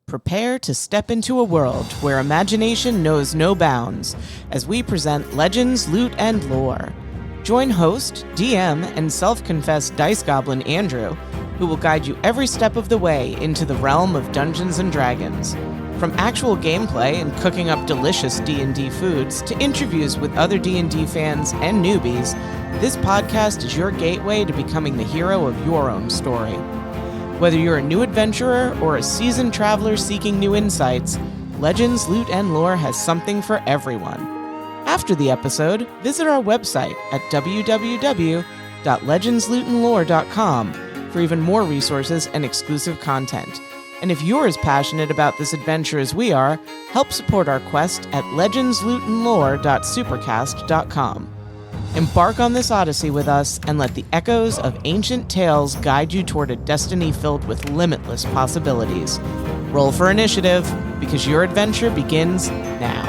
Prepare to step into a world where imagination knows no bounds as we present Legends, Loot, and Lore. Join host, DM, and self-confessed Dice Goblin Andrew, who will guide you every step of the way into the realm of Dungeons & Dragons. From actual gameplay and cooking up delicious D&D foods to interviews with other D&D fans and newbies, this podcast is your gateway to becoming the hero of your own story. Whether you're a new adventurer or a seasoned traveler seeking new insights, Legends, Loot, and Lore has something for everyone. After the episode, visit our website at www.legendslootandlore.com for even more resources and exclusive content. And if you're as passionate about this adventure as we are, help support our quest at legendslootandlore.supercast.com. Embark on this odyssey with us and let the echoes of ancient tales guide you toward a destiny filled with limitless possibilities. Roll for initiative, because your adventure begins now.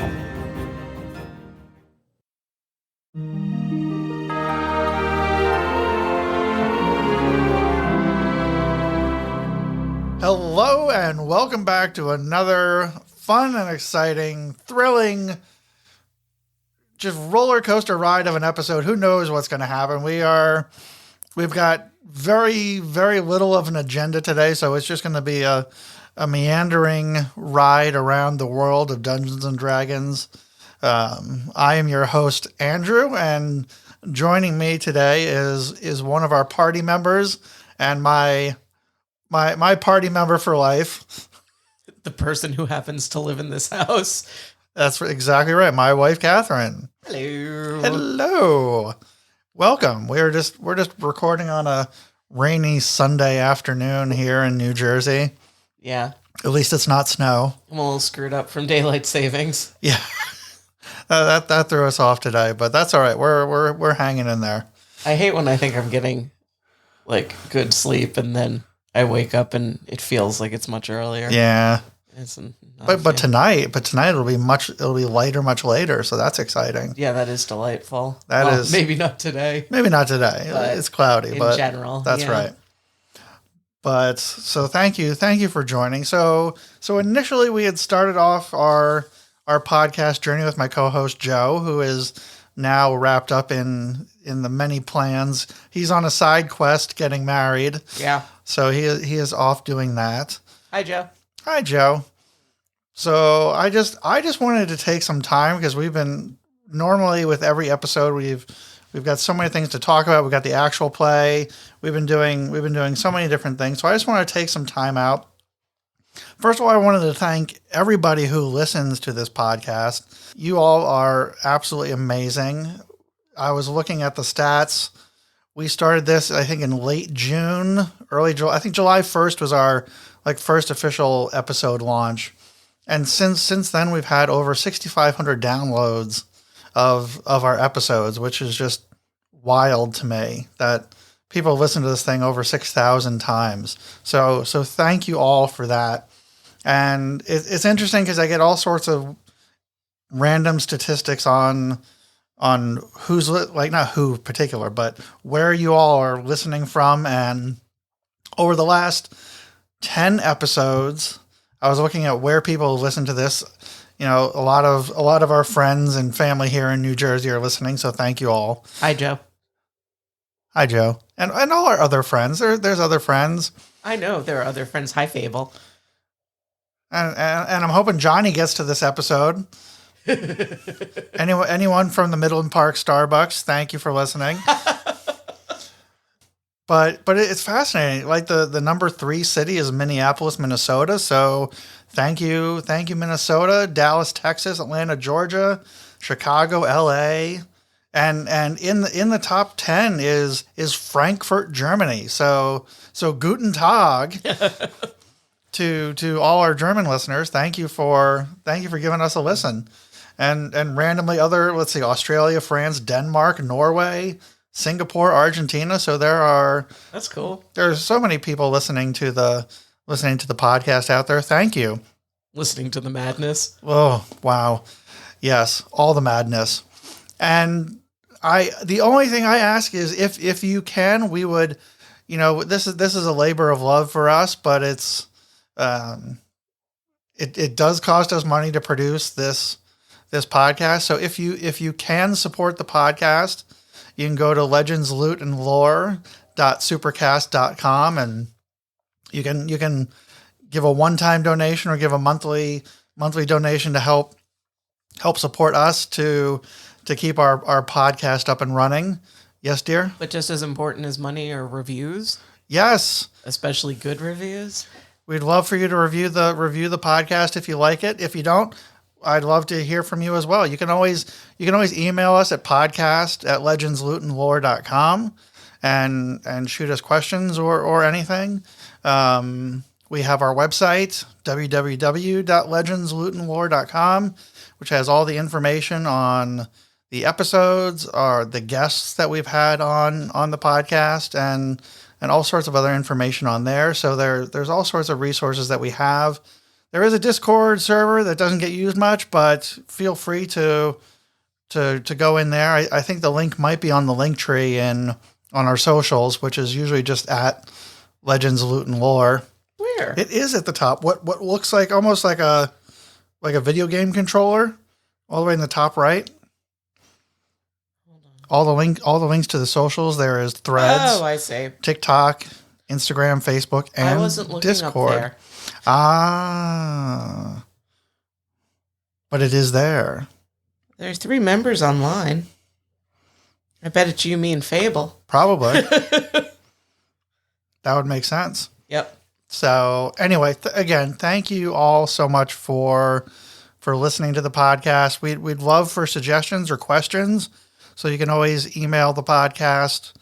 Hello and welcome back to another fun and exciting, thrilling, just roller coaster ride of an episode. Who knows what's going to happen? We've got very, very little of an agenda today, so it's just going to be a meandering ride around the world of Dungeons and Dragons. I am your host, Andrew, and joining me today is one of our party members and my party member for life. The person who happens to live in this house. That's exactly right. My wife, Catherine. Hello. Hello. Welcome. We're just recording on a rainy Sunday afternoon here in New Jersey. Yeah. At least it's not snow. I'm a little screwed up from daylight savings. Yeah. That threw us off today, but that's all right. We're hanging in there. I hate when I think I'm getting like good sleep and then I wake up and it feels like it's much earlier. Yeah. But tonight it'll be lighter much later, so that's exciting. Yeah, that is delightful. That is maybe not today. Maybe not today. It's cloudy, in but general, that's right. But so thank you for joining. So initially we had started off our podcast journey with my co-host Joe, who is now wrapped up in the many plans. He's on a side quest getting married. Yeah. So he is off doing that. Hi, Joe. Hi, Joe. So I just wanted to take some time because we've been normally with every episode we've got so many things to talk about. We've got the actual play. We've been doing so many different things. So I just want to take some time out. First of all, I wanted to thank everybody who listens to this podcast. You all are absolutely amazing. I was looking at the stats. We started this, I think, in late June, early July. I think July 1st was our first official episode launch. And since then, we've had over 6,500 downloads of our episodes, which is just wild to me that people listen to this thing over 6,000 times. So thank you all for that. And it's interesting because I get all sorts of random statistics on who's not who particular, but where you all are listening from. And over the last 10 episodes, I was looking at where people listen to this. You know, a lot of our friends and family here in New Jersey are listening. So thank you all. Hi, Joe. Hi, Joe. And all our other friends. There's other friends. I know there are other friends. Hi, Fable. And I'm hoping Johnny gets to this episode. Anyone from the Midland Park Starbucks, thank you for listening. But it's fascinating. Like the number 3 city is Minneapolis, Minnesota. So thank you, Minnesota, Dallas, Texas, Atlanta, Georgia, Chicago, LA, and in the top 10 is Frankfurt, Germany. So Guten Tag to all our German listeners. Thank you for giving us a listen. And randomly Australia, France, Denmark, Norway, Singapore, Argentina. So that's cool. There's so many people listening to the podcast out there. Thank you. Listening to the madness. Oh, wow. Yes. All the madness. And the only thing I ask is if you can, we would, this is a labor of love for us, but it's, it does cost us money to produce this podcast. So if you can support the podcast, you can go to legendslootandlore.supercast.com, and you can give a one-time donation or give a monthly donation to help support us to keep our podcast up and running. Yes, dear? But just as important as money are reviews, Yes. especially good reviews. We'd love for you to review the podcast if you like it. If you don't, I'd love to hear from you as well. You can always email us at podcast@legendslootandlore.com and shoot us questions or anything. We have our website, www.legendslootandlore.com, which has all the information on the episodes, or the guests that we've had on the podcast, and all sorts of other information on there. So there's all sorts of resources that we have. There is a Discord server that doesn't get used much, but feel free to go in there. I think the link might be on the link tree on our socials, which is usually just at Legends Loot and Lore. Where? It is at the top. What looks like almost like a video game controller, all the way in the top right. All the links to the socials. There is Threads. Oh, I see. TikTok, Instagram, Facebook, and I wasn't looking Discord. up there. Ah, but it is there. There's 3 members online. I bet it's you, me, and Fable. Probably. That would make sense. Yep. So anyway, again, thank you all so much for listening to the podcast. We'd love for suggestions or questions. So you can always email the podcast,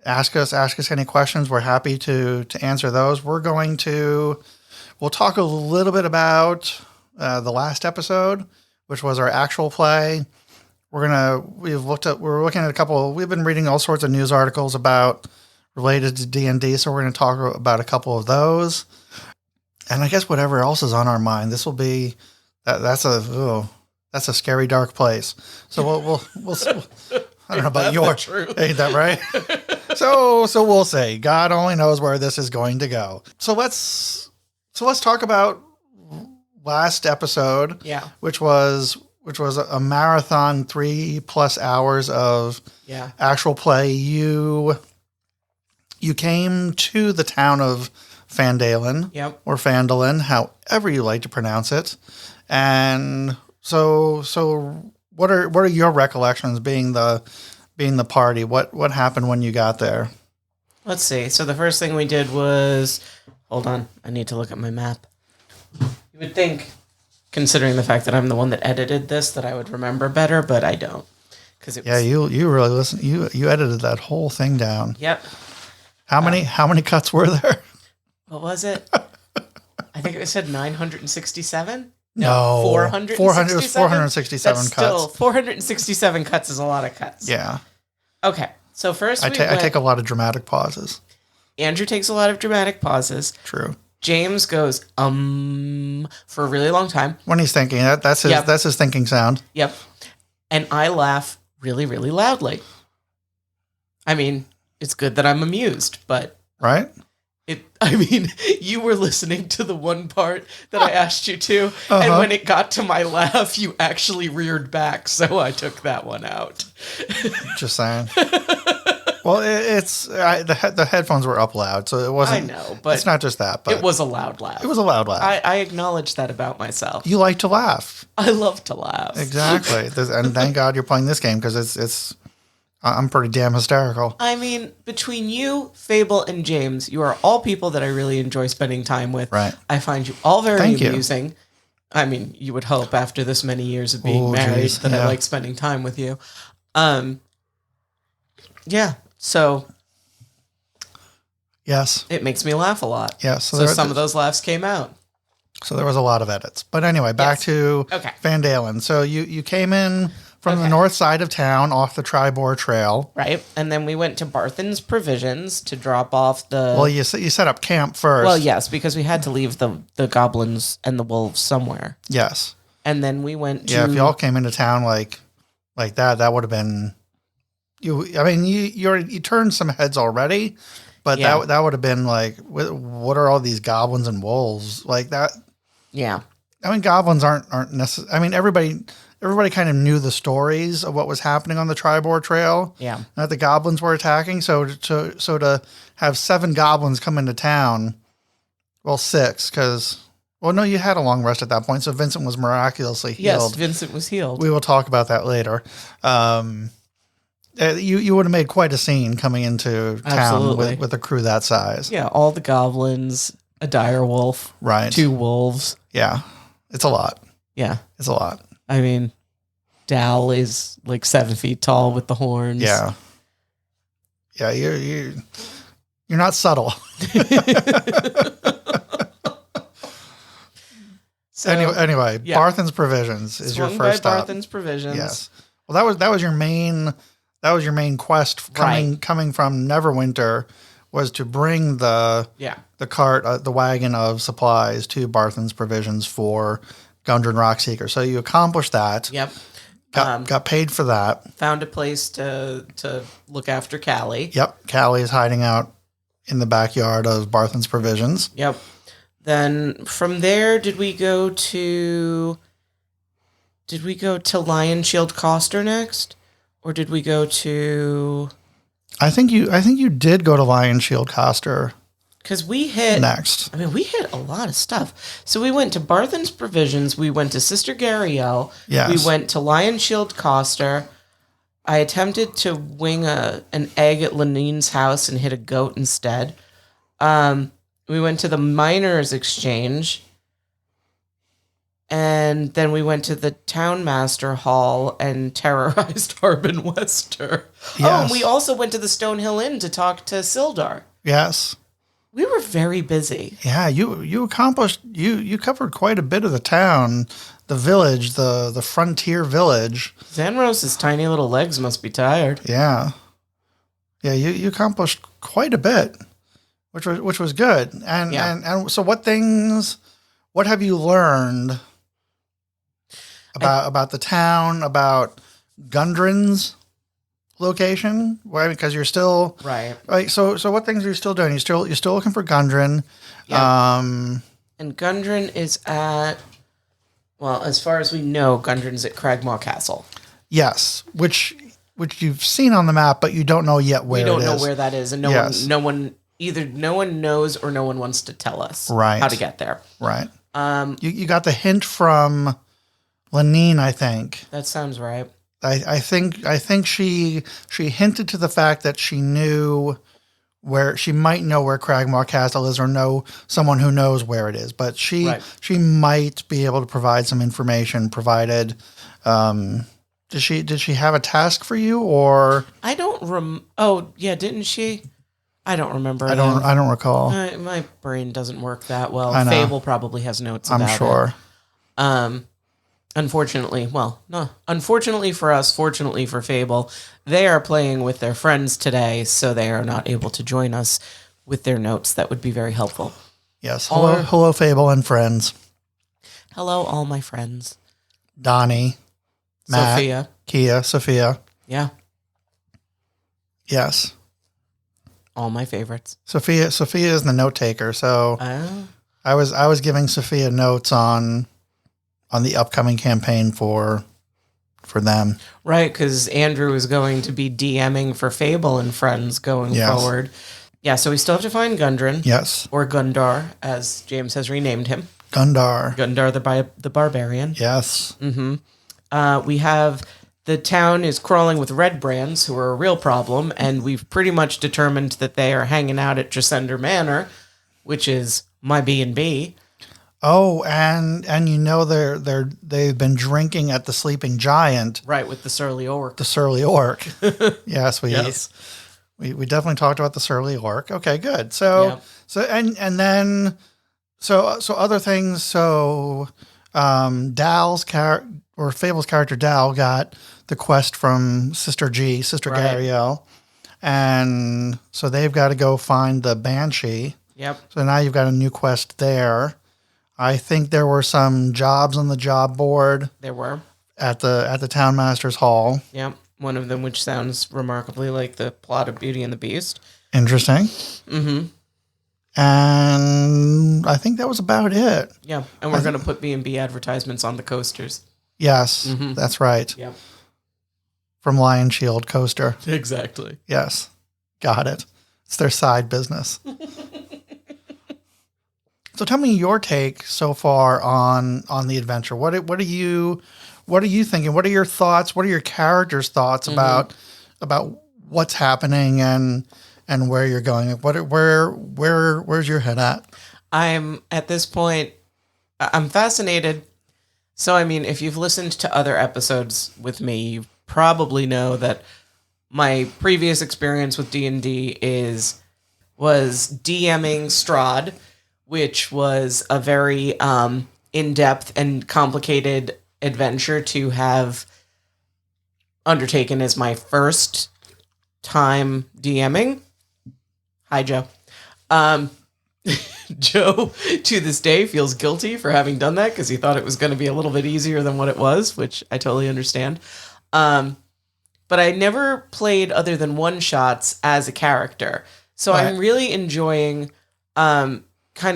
ask us any questions. We're happy to answer those. We'll talk a little bit about the last episode, which was our actual play. We're looking at we've been reading all sorts of news articles related to D&D. So we're going to talk about a couple of those. And I guess whatever else is on our mind, this will be, that's a scary, dark place. So we'll I don't know about yours. Ain't that right? So we'll say God only knows where this is going to go. So let's talk about last episode. Yeah. Which was a marathon 3+ hours of actual play. You came to the town of Fandalen. Yep. Or Fandalen, however you like to pronounce it. And so what are your recollections being the party? What happened when you got there? Let's see. So the first thing we did was, hold on, I need to look at my map. You would think, considering the fact that I'm the one that edited this, that I would remember better, but I don't. You really listen. You edited that whole thing down. Yep. How many cuts were there? What was it? I think it said 967. No, 467. It was 467 That's cuts. Still, 467 cuts is a lot of cuts. Yeah. Okay, so first I take a lot of dramatic pauses. Andrew takes a lot of dramatic pauses. True. James goes for a really long time when he's thinking. That's his thinking sound. Yep. And I laugh really, really loudly. I mean, it's good that I'm amused, but right. You were listening to the one part that I asked you to, and when it got to my laugh, you actually reared back, so I took that one out. Just saying. Well, the headphones were up loud, so it wasn't. I know, but it's not just that. But it was a loud laugh. It was a loud laugh. I acknowledge that about myself. You like to laugh. I love to laugh. Exactly, and thank God you're playing this game, because it's. I'm pretty damn hysterical. I mean, between you, Fable, and James, you are all people that I really enjoy spending time with. Right. I find you all very Thank amusing. You. I mean, you would hope after this many years of being married that I like spending time with you. Yeah. So. Yes. It makes me laugh a lot. Yes. So some of those laughs came out. So there was a lot of edits. But anyway, back to Fandalen. So you came in from the north side of town off the Tribor Trail. Right. And then we went to Barthen's Provisions to drop off the... Well, you set up camp first. Well, yes, because we had to leave the goblins and the wolves somewhere. Yes. And then we went to... Yeah, if y'all came into town like that would have been... You turned some heads already, but that would have been like, what are all these goblins and wolves? Like that... Yeah. I mean, goblins aren't necessary. I mean, everybody kind of knew the stories of what was happening on the Tribord Trail. Yeah. That the goblins were attacking. So to have 7 goblins come into town, well, 6, because, well, no, you had a long rest at that point. So Vincent was miraculously healed. Yes, Vincent was healed. We will talk about that later. You would have made quite a scene coming into town with a crew that size. Yeah, all the goblins, a dire wolf, right? 2 wolves. Yeah, it's a lot. Yeah, it's a lot. I mean, Dal is like 7 feet tall with the horns. Yeah, yeah. You're not subtle. So, anyway, yeah. Barthen's Provisions is your first stop. Barthen's Provisions. Yes. Well, that was your main quest coming from Neverwinter, was to bring the cart, the wagon of supplies to Barthen's Provisions for Gundren Rockseeker. So you accomplished that. Yep. Got paid for that. Found a place to look after Callie. Yep. Callie is hiding out in the backyard of Barthen's Provisions. Yep. Then from there, did we go to Lion Shield Coster next? Or did we go to... I think you did go to Lion Shield Coster. Because we hit... Next. I mean, we hit a lot of stuff. So we went to Barthen's Provisions. We went to Sister Gariel. Yes. We went to Lion Shield Coster. I attempted to wing an egg at Lenine's house and hit a goat instead. We went to the Miners' Exchange. And then we went to the Townmaster Hall and terrorized Harbin Wester. Yes. Oh, and we also went to the Stonehill Inn to talk to Sildar. Yes. We were very busy. Yeah, you accomplished, you covered quite a bit of the town, the village, the frontier village. Xanros's tiny little legs must be tired. Yeah. Yeah, you accomplished quite a bit, which was good. And so what have you learned about the town, about Gundren's location? Why? Because you're still right. So what things are you still doing? You're still looking for Gundren. Yeah. And Gundren is at, well, as far as we know, Gundren's at Cragmaw Castle. Yes, which you've seen on the map, but you don't know yet where it is. We don't know where that is, and no one knows or no one wants to tell us how to get there. Right. You got the hint from Lenine, I think. That sounds right. I think she hinted to the fact that she knew where, she might know where Cragmaw Castle is, or know someone who knows where it is, but she might be able to provide some information, provided did she have a task for you, or I don't oh yeah, didn't she? I don't remember. I don't recall. My brain doesn't work that well. I know. Fable probably has notes about it. I'm sure. Unfortunately for us, fortunately for Fable, they are playing with their friends today, so they are not able to join us with their notes. That would be very helpful. Yes. Hello, Fable and friends. Hello, all my friends. Donnie, Matt, Sophia. Kia, Sophia. Yeah. Yes. All my favorites. Sophia is the note taker, so I was giving Sophia notes on the upcoming campaign for them. Right, because Andrew is going to be DMing for Fable and Friends going forward. Yeah, so we still have to find Gundren. Yes. Or Gundar, as James has renamed him. Gundar the Barbarian. Yes. Mm-hmm. We have... The town is crawling with red brands, who are a real problem, and we've pretty much determined that they are hanging out at Tresender Manor, which is my B&B. Oh, and they've been drinking at the Sleeping Giant, right, with the Surly Orc. The Surly Orc. Yes, we definitely talked about the Surly Orc. Okay, good. So then other things. So Dal's character, or Fable's character Dal, got the quest from Sister Gariel, and so they've got to go find the Banshee. Yep. So now you've got a new quest there. I think there were some jobs on the job board. There were. At the Townmaster's Hall. Yep. One of them which sounds remarkably like the plot of Beauty and the Beast. Interesting. Mm-hmm. And I think that was about it. Yeah, and we're going to put B&B advertisements on the coasters. Yes, that's right. Yep. From Lion Shield Coaster. Exactly. Yes, got it. It's their side business. So tell me your take so far on the adventure. What are you thinking? What are your thoughts? What are your characters' thoughts about what's happening and where you're going? Where's your head at? I'm at this point, I'm fascinated. So, I mean, if you've listened to other episodes with me, you probably know that my previous experience with D&D was DMing Strahd, which was a very in-depth and complicated adventure to have undertaken as my first time DMing. Hi, Joe. Joe, to this day, feels guilty for having done that because he thought it was going to be a little bit easier than what it was, which I totally understand. But I never played other than one-shots as a character. So Right. I'm really enjoying kind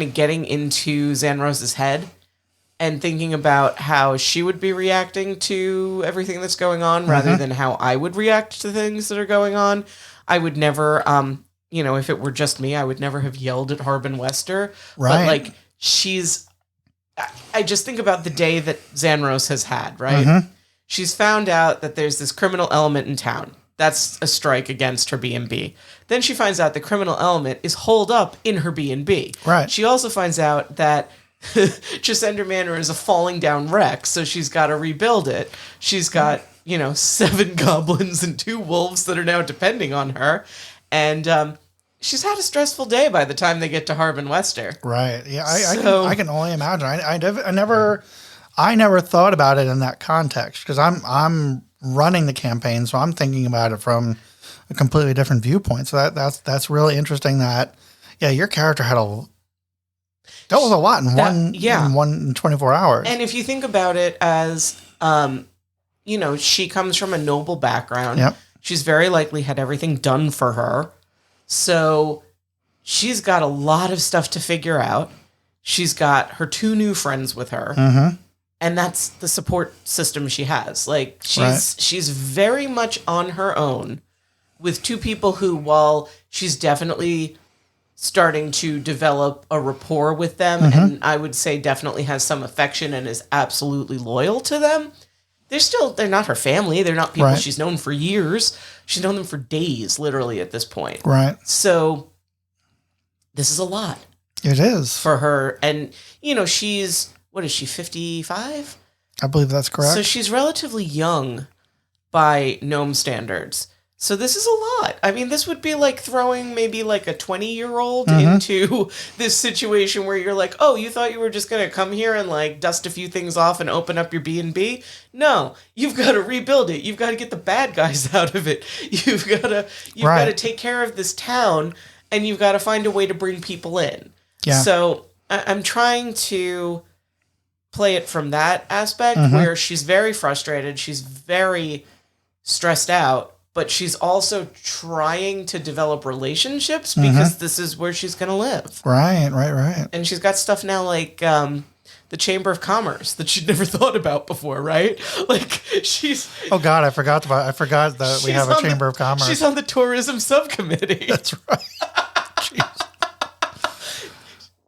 of getting into Xanrose's head and thinking about how she would be reacting to everything that's going on rather than how I would react to things that are going on. I would never, if it were just me, I would never have yelled at Harbin Wester. Right. But like I just think about the day that Xanrose has had, right? She's found out that there's this criminal element in town. That's a strike against her B&B. Then she finds out the criminal element is holed up in her B&B. Right. She also finds out that Chisender Manor is a falling down wreck, so she's got to rebuild it. She's got, 7 goblins and 2 wolves that are now depending on her. And she's had a stressful day by the time they get to Harbin Wester. Right. Yeah, I can only imagine. I never thought about it in that context because I'm running the campaign, so I'm thinking about it from a completely different viewpoint. So that's really interesting. That your character had that was a lot in 24 hours. And if you think about it as she comes from a noble background. Yep. She's very likely had everything done for her. So she's got a lot of stuff to figure out. She's got her 2 new friends with her. And that's the support system she has. Like she's very much on her own with 2 people who, while she's definitely starting to develop a rapport with them, and I would say definitely has some affection and is absolutely loyal to them, they're not her family. They're not people she's known for years. She's known them for days, literally, at this point. Right. So this is a lot. It is. For her. And, she's, what is she, 55? I believe that's correct. So she's relatively young by gnome standards. So this is a lot. I mean, this would be like throwing maybe like a 20-year-old into this situation where you're like, oh, you thought you were just going to come here and like dust a few things off and open up your B&B? No, you've got to rebuild it. You've got to get the bad guys out of it. You've got to take care of this town, and you've got to find a way to bring people in. Yeah. So I'm trying to play it from that aspect where she's very frustrated. She's very stressed out. But she's also trying to develop relationships because this is where she's going to live. Right. And she's got stuff now like the Chamber of Commerce that she'd never thought about before, right? Like she's... Oh, God, I forgot that we have a Chamber of Commerce. She's on the tourism subcommittee. That's right. Jeez.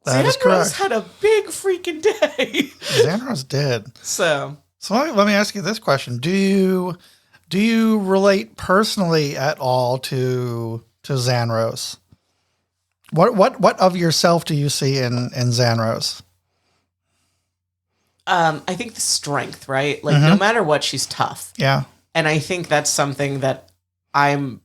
That is correct. Xanrose had a big freaking day. Xanrose did. So let me ask you this question. Do you relate personally at all to Xanrose? What of yourself do you see in Xanrose? I think the strength, right? Like no matter what, she's tough. Yeah. And I think that's something that I'm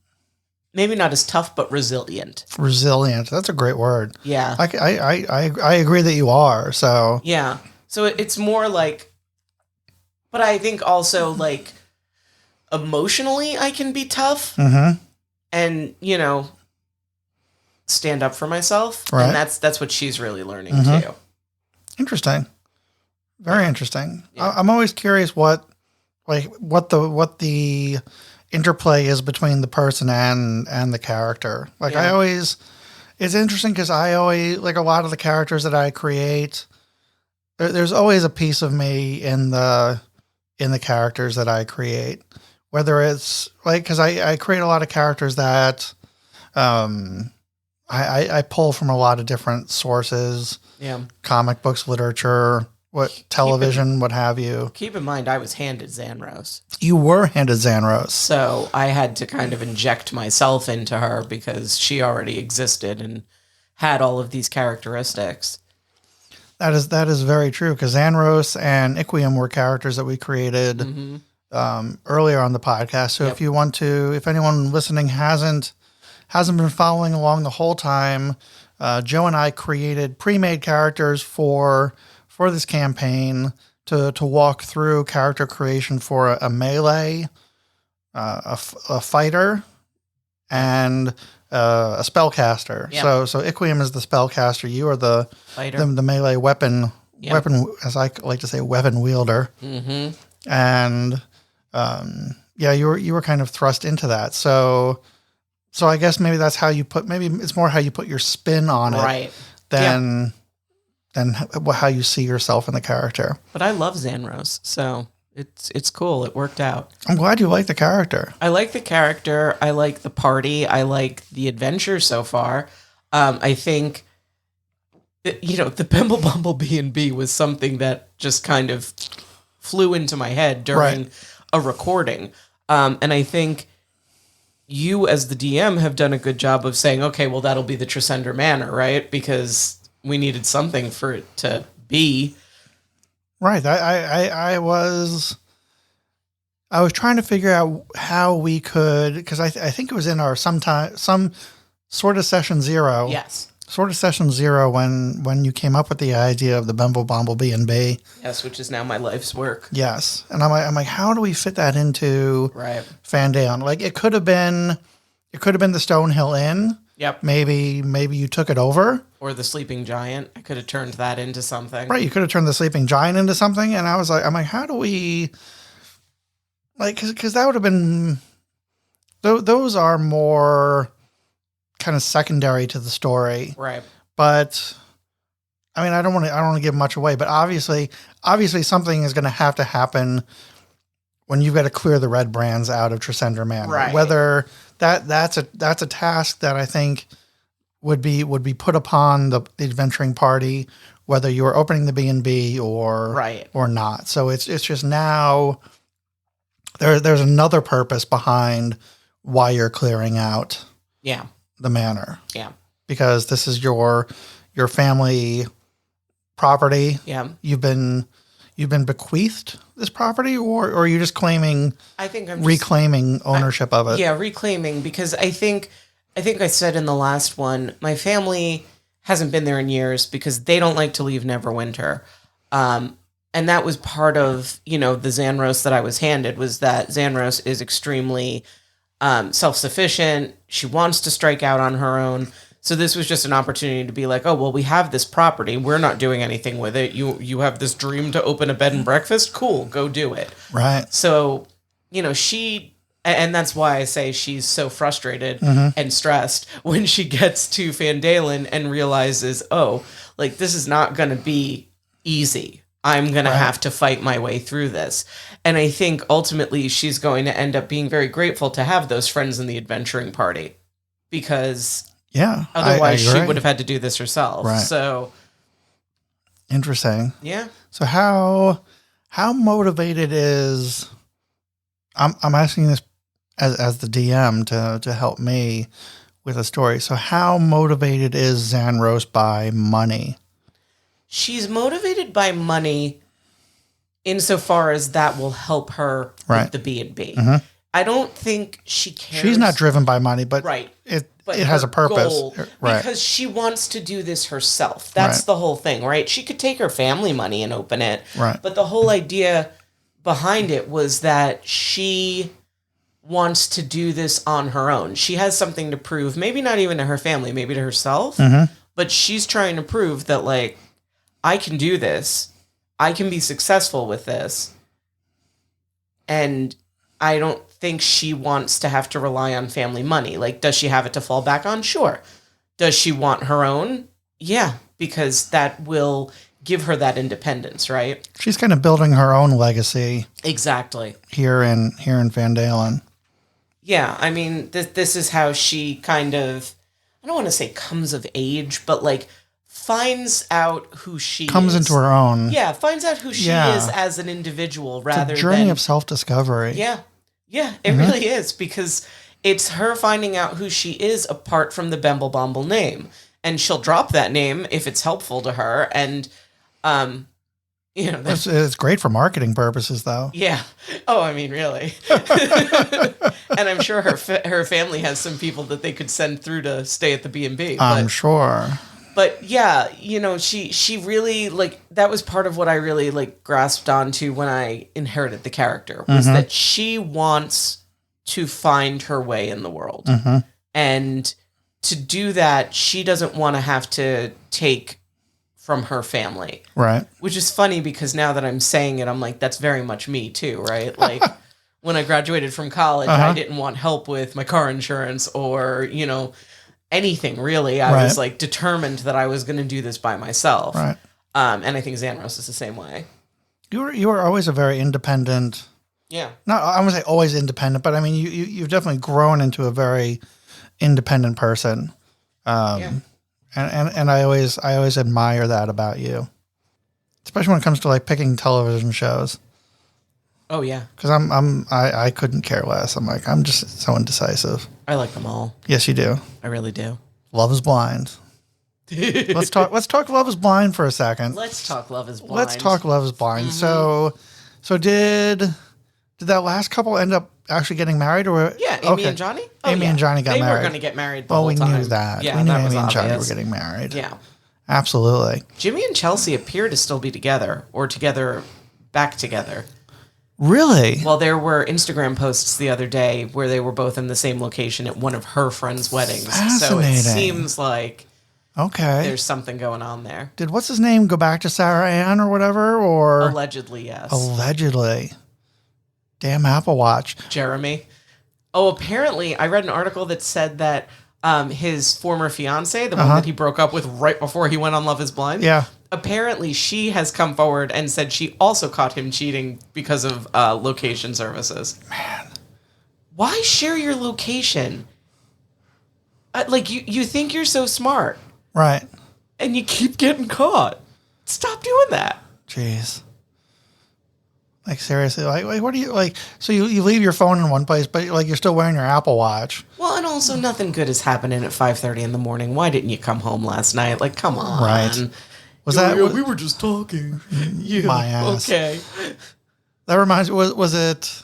maybe not as tough, but resilient. Resilient. That's a great word. Yeah. I agree that you are. So yeah. So it's more like, but I think also like emotionally I can be tough and, stand up for myself. Right. And that's what she's really learning too. Interesting. Very interesting. Yeah. I'm always curious what the interplay is between the person and the character. Like I always, It's interesting because I always, like a lot of the characters that I create, there's always a piece of me in the characters that I create. Whether it's like, because I create a lot of characters that I pull from a lot of different sources. Yeah. Comic books, literature, television, what have you. Keep in mind, I was handed Xanros. You were handed Xanros. So I had to kind of inject myself into her because she already existed and had all of these characteristics. That is very true, because Xanros and Iquium were characters that we created earlier on the podcast. So if anyone listening hasn't been following along the whole time, Joe and I created pre-made characters for this campaign to walk through character creation for a melee, a fighter, and a spellcaster. Yeah. So Iquium is the spellcaster. You are the fighter. The melee weapon, as I like to say, weapon wielder. Mm-hmm. And you were kind of thrust into that. So I guess maybe that's how you maybe it's more how you put your spin on it, than how you see yourself in the character. But I love Xanros, so it's cool. It worked out. I'm glad you like the character. I like the character. I like the party. I like the adventure so far. I think the Bimble Bumble B&B was something that just kind of flew into my head during a recording. And I think you as the DM have done a good job of saying, okay, well, that'll be the Tresender Manor, right? Because we needed something for it to be. Right. I was trying to figure out how we could, because I think it was in our some sort of session 0. Yes. Sort of session 0 when you came up with the idea of the Bimble Bumble B&B. Yes, which is now my life's work. Yes. And I'm like, how do we fit that into Fandale? Like it could have been the Stonehill Inn. Yep. Maybe you took it over. Or the Sleeping Giant. I could have turned that into something. Right. You could have turned the Sleeping Giant into something. And I'm like, how do we, like, because that would have been, those are more kind of secondary to the story. Right. But I mean, I don't want to give much away, but obviously something is going to happen when you've got to clear the red brands out of Tresender Manor. Right. Whether that's a task that I think would be put upon the adventuring party, whether you're opening the B&B or not. So it's just now there's another purpose behind why you're clearing out the manor. Yeah. Because this is your family property. Yeah. You've been bequeathed this property, or are you just claiming? I think I'm reclaiming ownership of it. Yeah, reclaiming, because I think I said in the last one, my family hasn't been there in years because they don't like to leave Neverwinter. And that was part of, the Xanros that I was handed, was that Xanros is extremely self-sufficient. She wants to strike out on her own. So this was just an opportunity to be like, oh, well, we have this property. We're not doing anything with it. You have this dream to open a bed and breakfast? Cool, go do it. Right. So, she, and that's why I say she's so frustrated and stressed when she gets to Fandalen and realizes, oh, like, this is not going to be easy. I'm going to have to fight my way through this. And I think ultimately she's going to end up being very grateful to have those friends in the adventuring party, because otherwise she would have had to do this herself. Right. So interesting. Yeah. So how motivated is, I'm asking this as the DM to help me with a story. So how motivated is Xanros by money? She's motivated by money insofar as that will help her with the B&B. Mm-hmm. I don't think she cares. She's not driven by money, but it has a purpose. Goal, because she wants to do this herself. That's the whole thing, right? She could take her family money and open it. Right. But the whole idea behind it was that she wants to do this on her own. She has something to prove, maybe not even to her family, maybe to herself. Mm-hmm. But she's trying to prove that, like, I can do this. I can be successful with this. And I don't think she wants to have to rely on family money. Like, does she have it to fall back on? Sure. Does she want her own? Yeah, because that will give her that independence, right? She's kind of building her own legacy. Exactly. Here in Van Dalen. Yeah, I mean, this is how she kind of, I don't want to say comes of age, but like finds out who she comes into her own. Yeah, finds out who she is as an individual rather than... It's a journey of self-discovery. Yeah, it really is, because it's her finding out who she is apart from the Bemble Bomble name. And she'll drop that name if it's helpful to her. And, you know... It's great for marketing purposes, though. Yeah. Oh, I mean, really. And I'm sure her family has some people that they could send through to stay at the B&B. I'm sure. But yeah, you know, she really, like, that was part of what I really, like, grasped onto when I inherited the character, was that she wants to find her way in the world. And to do that, she doesn't want to have to take from her family. Right. Which is funny because now that I'm saying it, I'm like, that's very much me too, right? Like, when I graduated from college, I didn't want help with my car insurance or, you know, anything really. I was like determined that I was going to do this by myself. Right. And I think Xanos is the same way. You were always a very independent. Yeah. Not, I wouldn't say always independent, but I mean, you've definitely grown into a very independent person. And I always admire that about you, especially when it comes to like picking television shows. Oh yeah. Because I couldn't care less. I'm just so indecisive. I like them all. Yes, you do. I really do. Love is Blind. Let's talk Love is Blind for a second. Let's talk Love is Blind. Let's talk Love is Blind. So did that last couple end up actually getting married, or Amy and Johnny? Oh, Amy and Johnny got married. They were going to get married the whole time. We knew that. Yeah, we knew that was Amy and Johnny obvious. were getting married. Yeah. Absolutely. Jimmy and Chelsea appear to still be together, or back together. Really? Well, there were Instagram posts the other day where they were both in the same location at one of her friends' weddings. So it seems like there's something going on there. Did what's his name go back to Sarah Ann or whatever? Or allegedly, yes. Allegedly. Damn Apple Watch. Jeremy. Oh, apparently, I read an article that said that his former fiance, the one that he broke up with right before he went on Love is Blind. Yeah. Apparently, she has come forward and said she also caught him cheating because of location services. Man. Why share your location? Like, you think you're so smart. Right. And you keep getting caught. Stop doing that. Jeez. Like, seriously, like what do you, like, so you leave your phone in one place, but like you're still wearing your Apple Watch. Well, and also nothing good is happening at 5:30 in the morning. Why didn't you come home last night? Like, come on. Right. We were just talking. Yeah. My ass. Okay. That reminds me, was it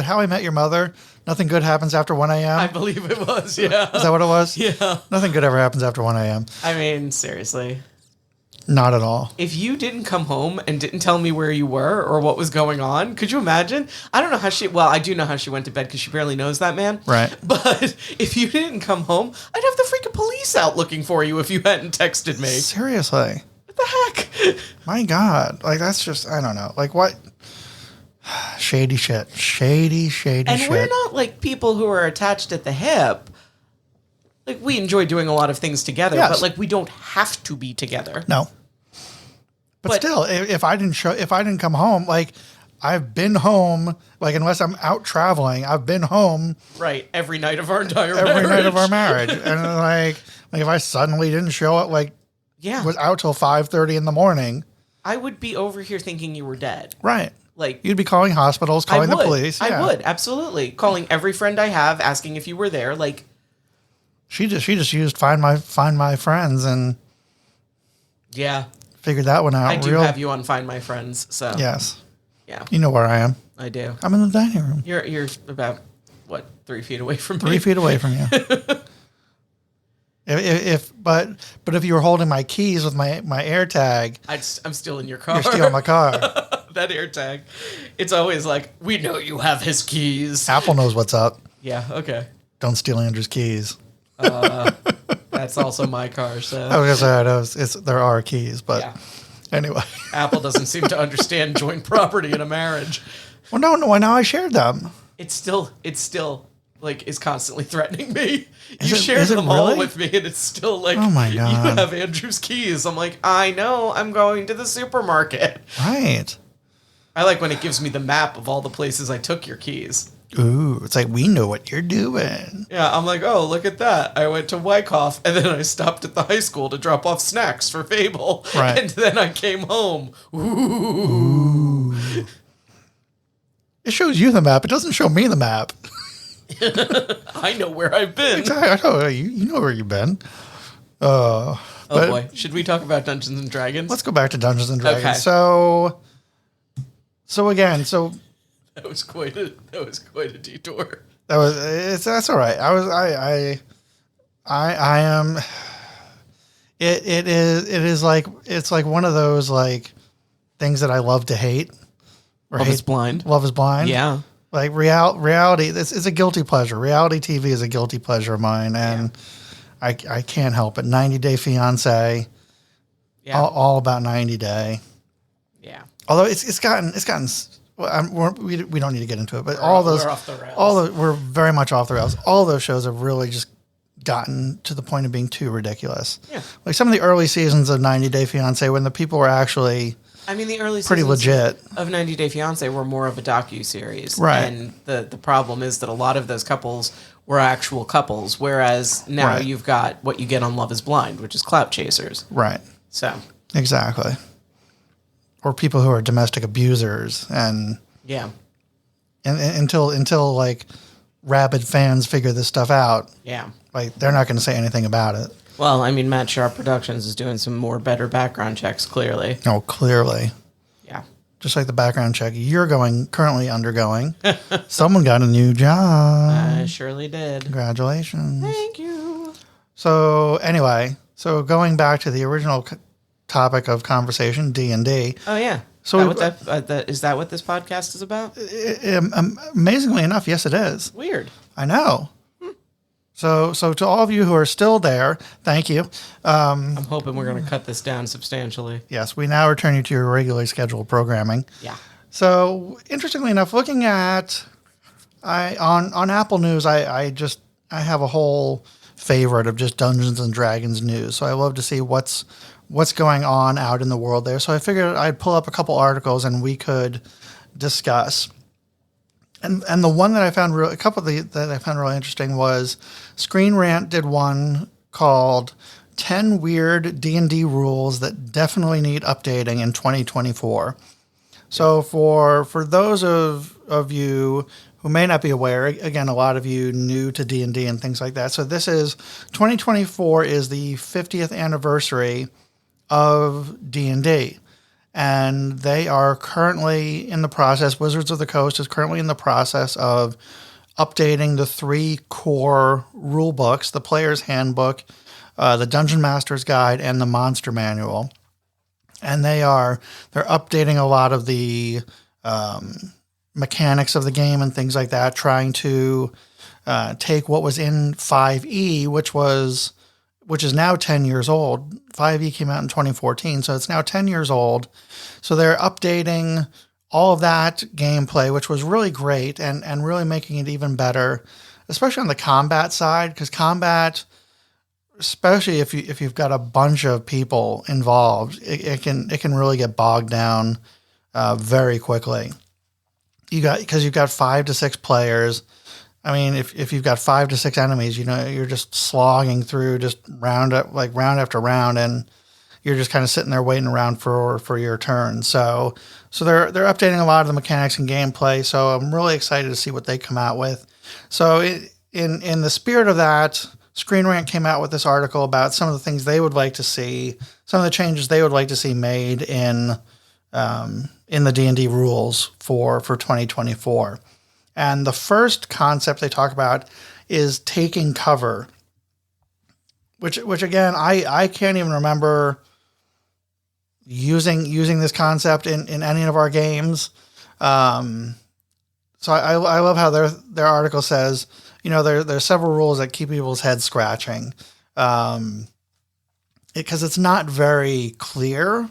How I Met Your Mother? Nothing good happens after 1 a.m.? I believe it was, yeah. Is that what it was? Yeah. Nothing good ever happens after 1 a.m. I mean, seriously. Not at all. If you didn't come home and didn't tell me where you were or what was going on, could you imagine? I don't know how I do know how she went to bed because she barely knows that man. Right. But if you didn't come home, I'd have the freaking police out looking for you if you hadn't texted me. Seriously. What the heck? My God. Like, that's just, I don't know. Like, what? Shady shit. Shady shit. And we're not like people who are attached at the hip. Like, we enjoy doing a lot of things together, but like we don't have to be together. No. But still, if I didn't come home, like, I've been home, like, unless I'm out traveling, I've been home. Right. Every night of our entire marriage. Every night of our marriage. And like if I suddenly didn't show up, like, was out till 5:30 in the morning, I would be over here thinking you were dead. Right. Like, you'd be calling hospitals, calling the police. Yeah. I would, absolutely. Calling every friend I have, asking if you were there. Like, she just used Find My Friends and figured that one out. I do have you on Find My Friends, so yes, yeah, you know where I am. I do. I'm in the dining room. You're about 3 feet away from me. 3 feet away from you. But if you were holding my keys with my AirTag, I'm still in your car. You're still in my car. That AirTag, it's always like, we know you have his keys. Apple knows what's up. Yeah. Okay. Don't steal Andrew's keys. That's also my car. So I was gonna say there are keys, but anyway, Apple doesn't seem to understand joint property in a marriage. Well, no. Now I shared them. It's still like is constantly threatening me. Is You it- shared is it them all really? with me, and it's still like, Oh my you God. have Andrew's keys. I'm like, I know, I'm going to the supermarket. Right. I like when it gives me the map of all the places I took your keys. Ooh, it's like, we know what you're doing. Yeah, I'm like, oh, look at that. I went to Wyckoff, and then I stopped at the high school to drop off snacks for Fable. Right. And then I came home. Ooh. It shows you the map. It doesn't show me the map. I know where I've been. Exactly. I know you know where you've been. Oh But- boy. Should we talk about Dungeons and Dragons? Let's go back to Dungeons and Dragons. Okay. So again, That was quite a detour. that's all right. I am. It is like, it's like one of those like things that I love to hate. Or Love hate- is Blind. Love is Blind. Yeah. Like reality. This is a guilty pleasure. Reality TV is a guilty pleasure of mine, and I can't help it. 90 Day Fiance. Yeah. All about 90 Day. Yeah. Although it's gotten. Well, we don't need to get into it, but we're off the rails. we're very much off the rails. All those shows have really just gotten to the point of being too ridiculous. Yeah. Like some of the early seasons of 90 Day Fiance, when the people were actually I mean, the early pretty seasons legit. of 90 Day Fiance were more of a docu-series. Right. And the problem is that a lot of those couples were actual couples, whereas now Right. you've got what you get on Love is Blind, which is clout chasers. Right. So, Exactly. Or people who are domestic abusers, and yeah. until like rabid fans figure this stuff out, Yeah. like they're not going to say anything about it. Well, I mean, Matt Sharp Productions is doing some more better background checks, clearly. No, clearly. Yeah. Just like the background check you're currently undergoing. Someone got a new job. I surely did. Congratulations. Thank you. So anyway, going back to the original topic of conversation, D&D. Oh, yeah. So Is that what this podcast is about? Amazingly enough, yes, it is. Weird. I know. So to all of you who are still there, thank you. I'm hoping we're going to cut this down substantially. Yes, we now return you to your regularly scheduled programming. Yeah. So interestingly enough, looking at on Apple News, I have a whole favorite of just Dungeons and Dragons news. So I love to see what's going on out in the world there. So I figured I'd pull up a couple articles and we could discuss. And the one that I found that I found really interesting was Screen Rant did one called 10 Weird D&D Rules That Definitely Need Updating in 2024. So for those of you who may not be aware, again, a lot of you new to D&D and things like that. So this is 2024 is the 50th anniversary of D&D. And they are currently in the process, Wizards of the Coast is currently in the process of updating the 3 core rule books, the Player's Handbook, the Dungeon Master's Guide, and the Monster Manual. And they're updating a lot of the mechanics of the game and things like that, trying to take what was in 5e, which is now 10 years old. 5e came out in 2014, so it's now 10 years old. So they're updating all of that gameplay, which was really great, and really making it even better, especially on the combat side, because combat, especially if you've got a bunch of people involved, it can really get bogged down very quickly. Because you've got 5 to 6 players. I mean, if you've got 5 to 6 enemies, you're just slogging through just round after round, and you're just kind of sitting there waiting around for your turn. So they're updating a lot of the mechanics and gameplay. So I'm really excited to see what they come out with. So in the spirit of that, Screen Rant came out with this article about some of the things they would like to see, some of the changes they would like to see made in the D&D rules for 2024. And the first concept they talk about is taking cover, which again, I can't even remember using this concept in any of our games. So I love how their article says, there's several rules that keep people's heads scratching, because it's not very clear.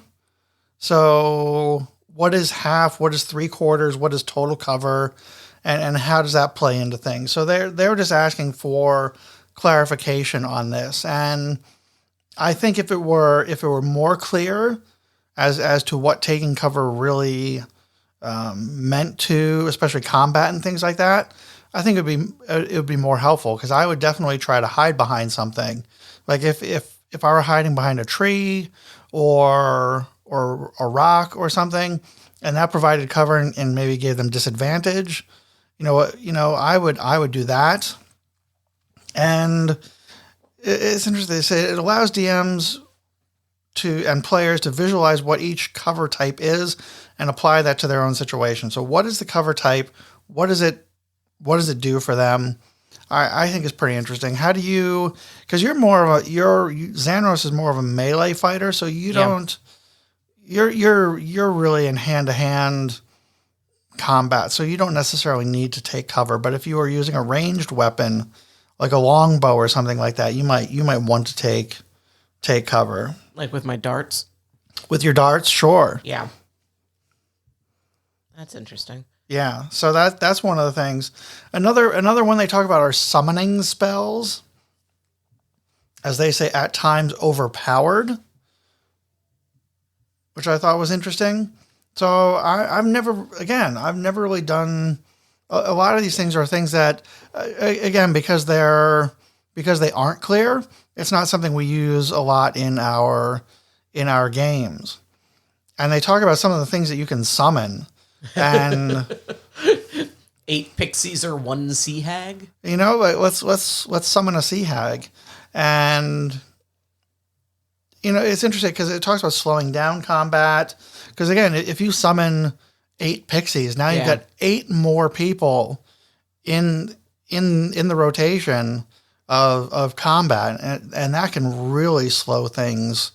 So what is half? What is 3/4? What is total cover? and how does that play into things? So they're just asking for clarification on this, and I think if it were more clear as to what taking cover really meant to, especially combat and things like that, I think it would be more helpful, because I would definitely try to hide behind something. Like if I were hiding behind a tree or a rock or something, and that provided cover and maybe gave them disadvantage, I would do that. And it's interesting. They say it allows DMs and players to visualize what each cover type is and apply that to their own situation. So what is the cover type? What does it do for them? I think it's pretty interesting. How do you, because Xanros is more of a melee fighter, so you don't, you're really in hand-to-hand combat, so you don't necessarily need to take cover. But if you are using a ranged weapon, like a longbow or something like that, you might want to take cover. Like with my darts? With your darts, sure. Yeah. That's interesting. Yeah, so that's one of the things. Another one they talk about are summoning spells. As they say, at times overpowered, which I thought was interesting. So I've never really done a lot of these things are things that, again, because they aren't clear, it's not something we use a lot in our games. And they talk about some of the things that you can summon. And 8 pixies or 1 sea hag. Like let's summon a sea hag, and it's interesting because it talks about slowing down combat. Because again, if you summon 8 pixies, now you've got 8 more people in the rotation of combat, and that can really slow things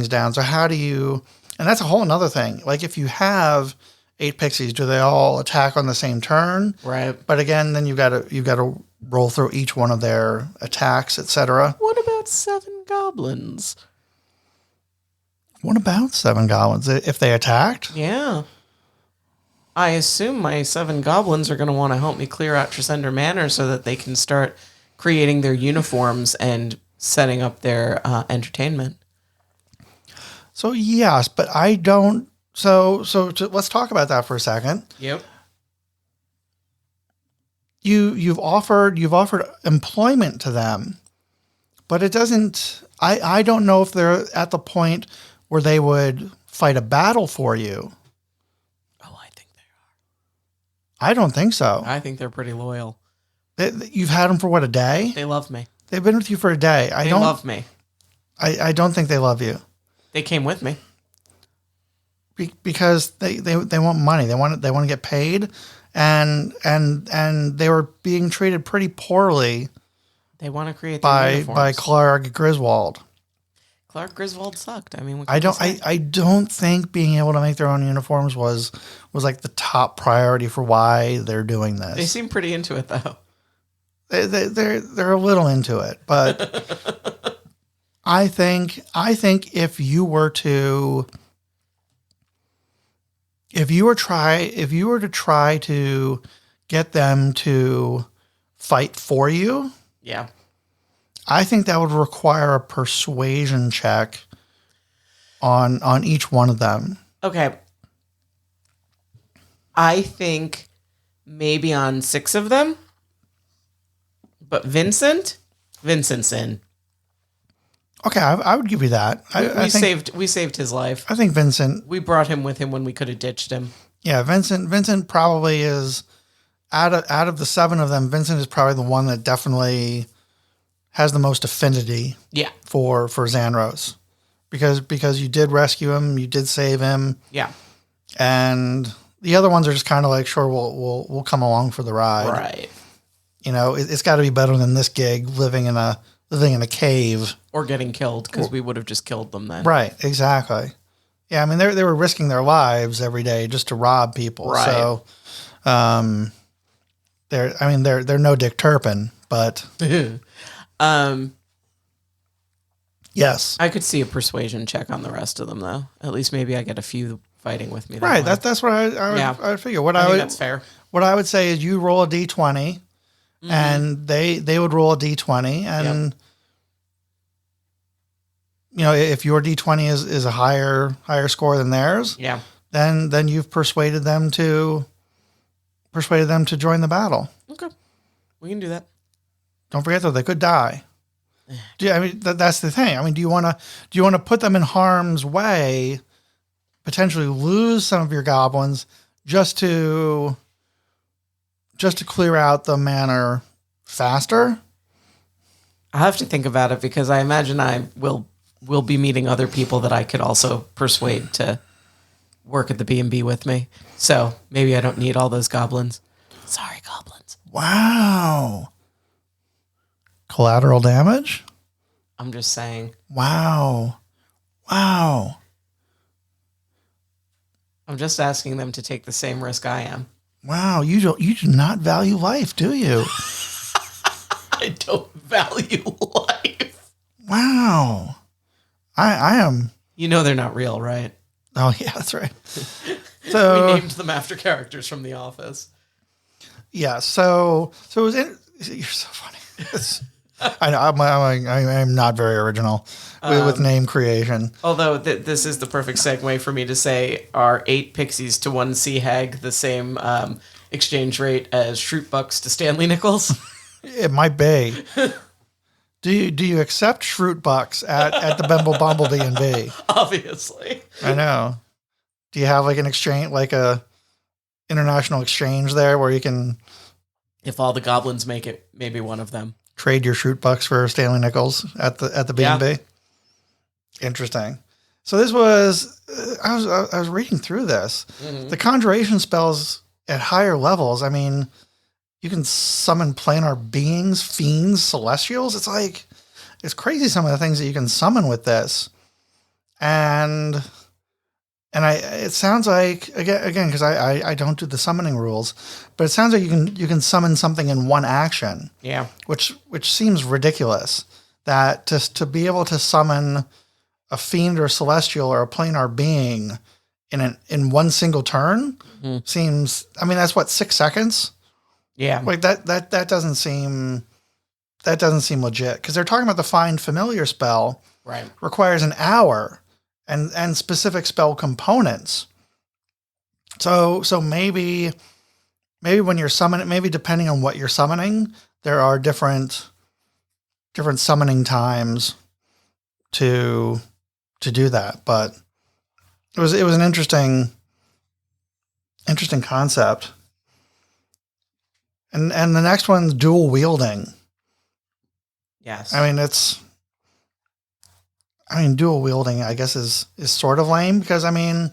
down. So how do you? And that's a whole another thing. Like if you have 8 pixies, do they all attack on the same turn? Right. But again, then you've got to roll through each one of their attacks, etc. What about 7 goblins? What about 7 goblins if they attacked? Yeah. I assume my 7 goblins are going to want to help me clear out Tresender Manor so that they can start creating their uniforms and setting up their entertainment. So yes, but I don't. So let's talk about that for a second. Yep. You've offered employment to them, but it doesn't. I don't know if they're at the point where they would fight a battle for you. Oh, I think they are. I don't think so. I think they're pretty loyal. You've had them for what, a day? They love me. They've been with you for a day. They love me. I don't think they love you. They came with me. Because they want money. They want to get paid, and they were being treated pretty poorly. They want to create their uniforms. by Clark Griswold. Clark Griswold sucked. I mean, I don't think being able to make their own uniforms was like the top priority for why they're doing this. They seem pretty into it though. They're a little into it, but I think if you were to try to get them to fight for you, yeah, I think that would require a persuasion check on each one of them. Okay. I think maybe on 6 of them, but Vincent's in. Okay, I would give you that. We saved his life. I think Vincent. We brought him with him when we could have ditched him. Yeah, Vincent probably is out of the 7 of them. Vincent is probably the one that definitely has the most affinity. Yeah. For Xanros, because you did rescue him, you did save him. Yeah. And the other ones are just kind of like, sure, we'll come along for the ride. Right. It's got to be better than this gig living in a cave. Or getting killed, because we would have just killed them then. Right, exactly. Yeah, I mean, they were risking their lives every day just to rob people. Right. So, they're no Dick Turpin, but yes, I could see a persuasion check on the rest of them though. At least maybe I get a few fighting with me. Right. way. That's what I would figure. What I I think would that's fair. What I would say is you roll a d20, and they would roll a d20, and if your d20 is a higher score than theirs, then you've persuaded them to join the battle. Okay, we can do that. Don't forget though, they could die. I mean, that's the thing. I mean, do you want to put them in harm's way, potentially lose some of your goblins just to clear out the manor faster? I have to think about it because I imagine I will be meeting other people that I could also persuade to work at the B&B with me. So maybe I don't need all those goblins. Sorry, goblins. Wow. Collateral damage? I'm just saying. Wow. I'm just asking them to take the same risk I am. Wow, you do not value life, do you? I don't value life. Wow. I am. You know they're not real, right? Oh yeah, that's right. So we named them after characters from The Office. Yeah, so it was. You're so funny. I know I'm not very original with name creation. Although this is the perfect segue for me to say, are 8 pixies to 1 sea hag the same exchange rate as Shroot Bucks to Stanley Nichols? It might be. Do you accept Shroot Bucks at the Bumble D&B? Obviously. I know. Do you have like an exchange, like a international exchange there where you can, if all the goblins make it, maybe one of them. Trade your Shroot Bucks for Stanley Nichols at the B&B? Yeah. Interesting. So this was, I was reading through this. Mm-hmm. The conjuration spells at higher levels, I mean, you can summon planar beings, fiends, celestials. It's crazy some of the things that you can summon with this. And it sounds like, again, because I don't do the summoning rules, but it sounds like you can summon something in one action. Yeah. Which seems ridiculous. That to be able to summon a fiend or a celestial or a planar being in one single turn seems, I mean, that's what, 6 seconds? Yeah. Like that doesn't seem legit, because they're talking about the find familiar spell. Right. Requires an hour and specific spell components. So maybe when you're summoning, maybe depending on what you're summoning, there are different summoning times to do that. But it was an interesting concept. And the next one's dual wielding. Yes. I mean, dual wielding, I guess, is sort of lame, because I mean,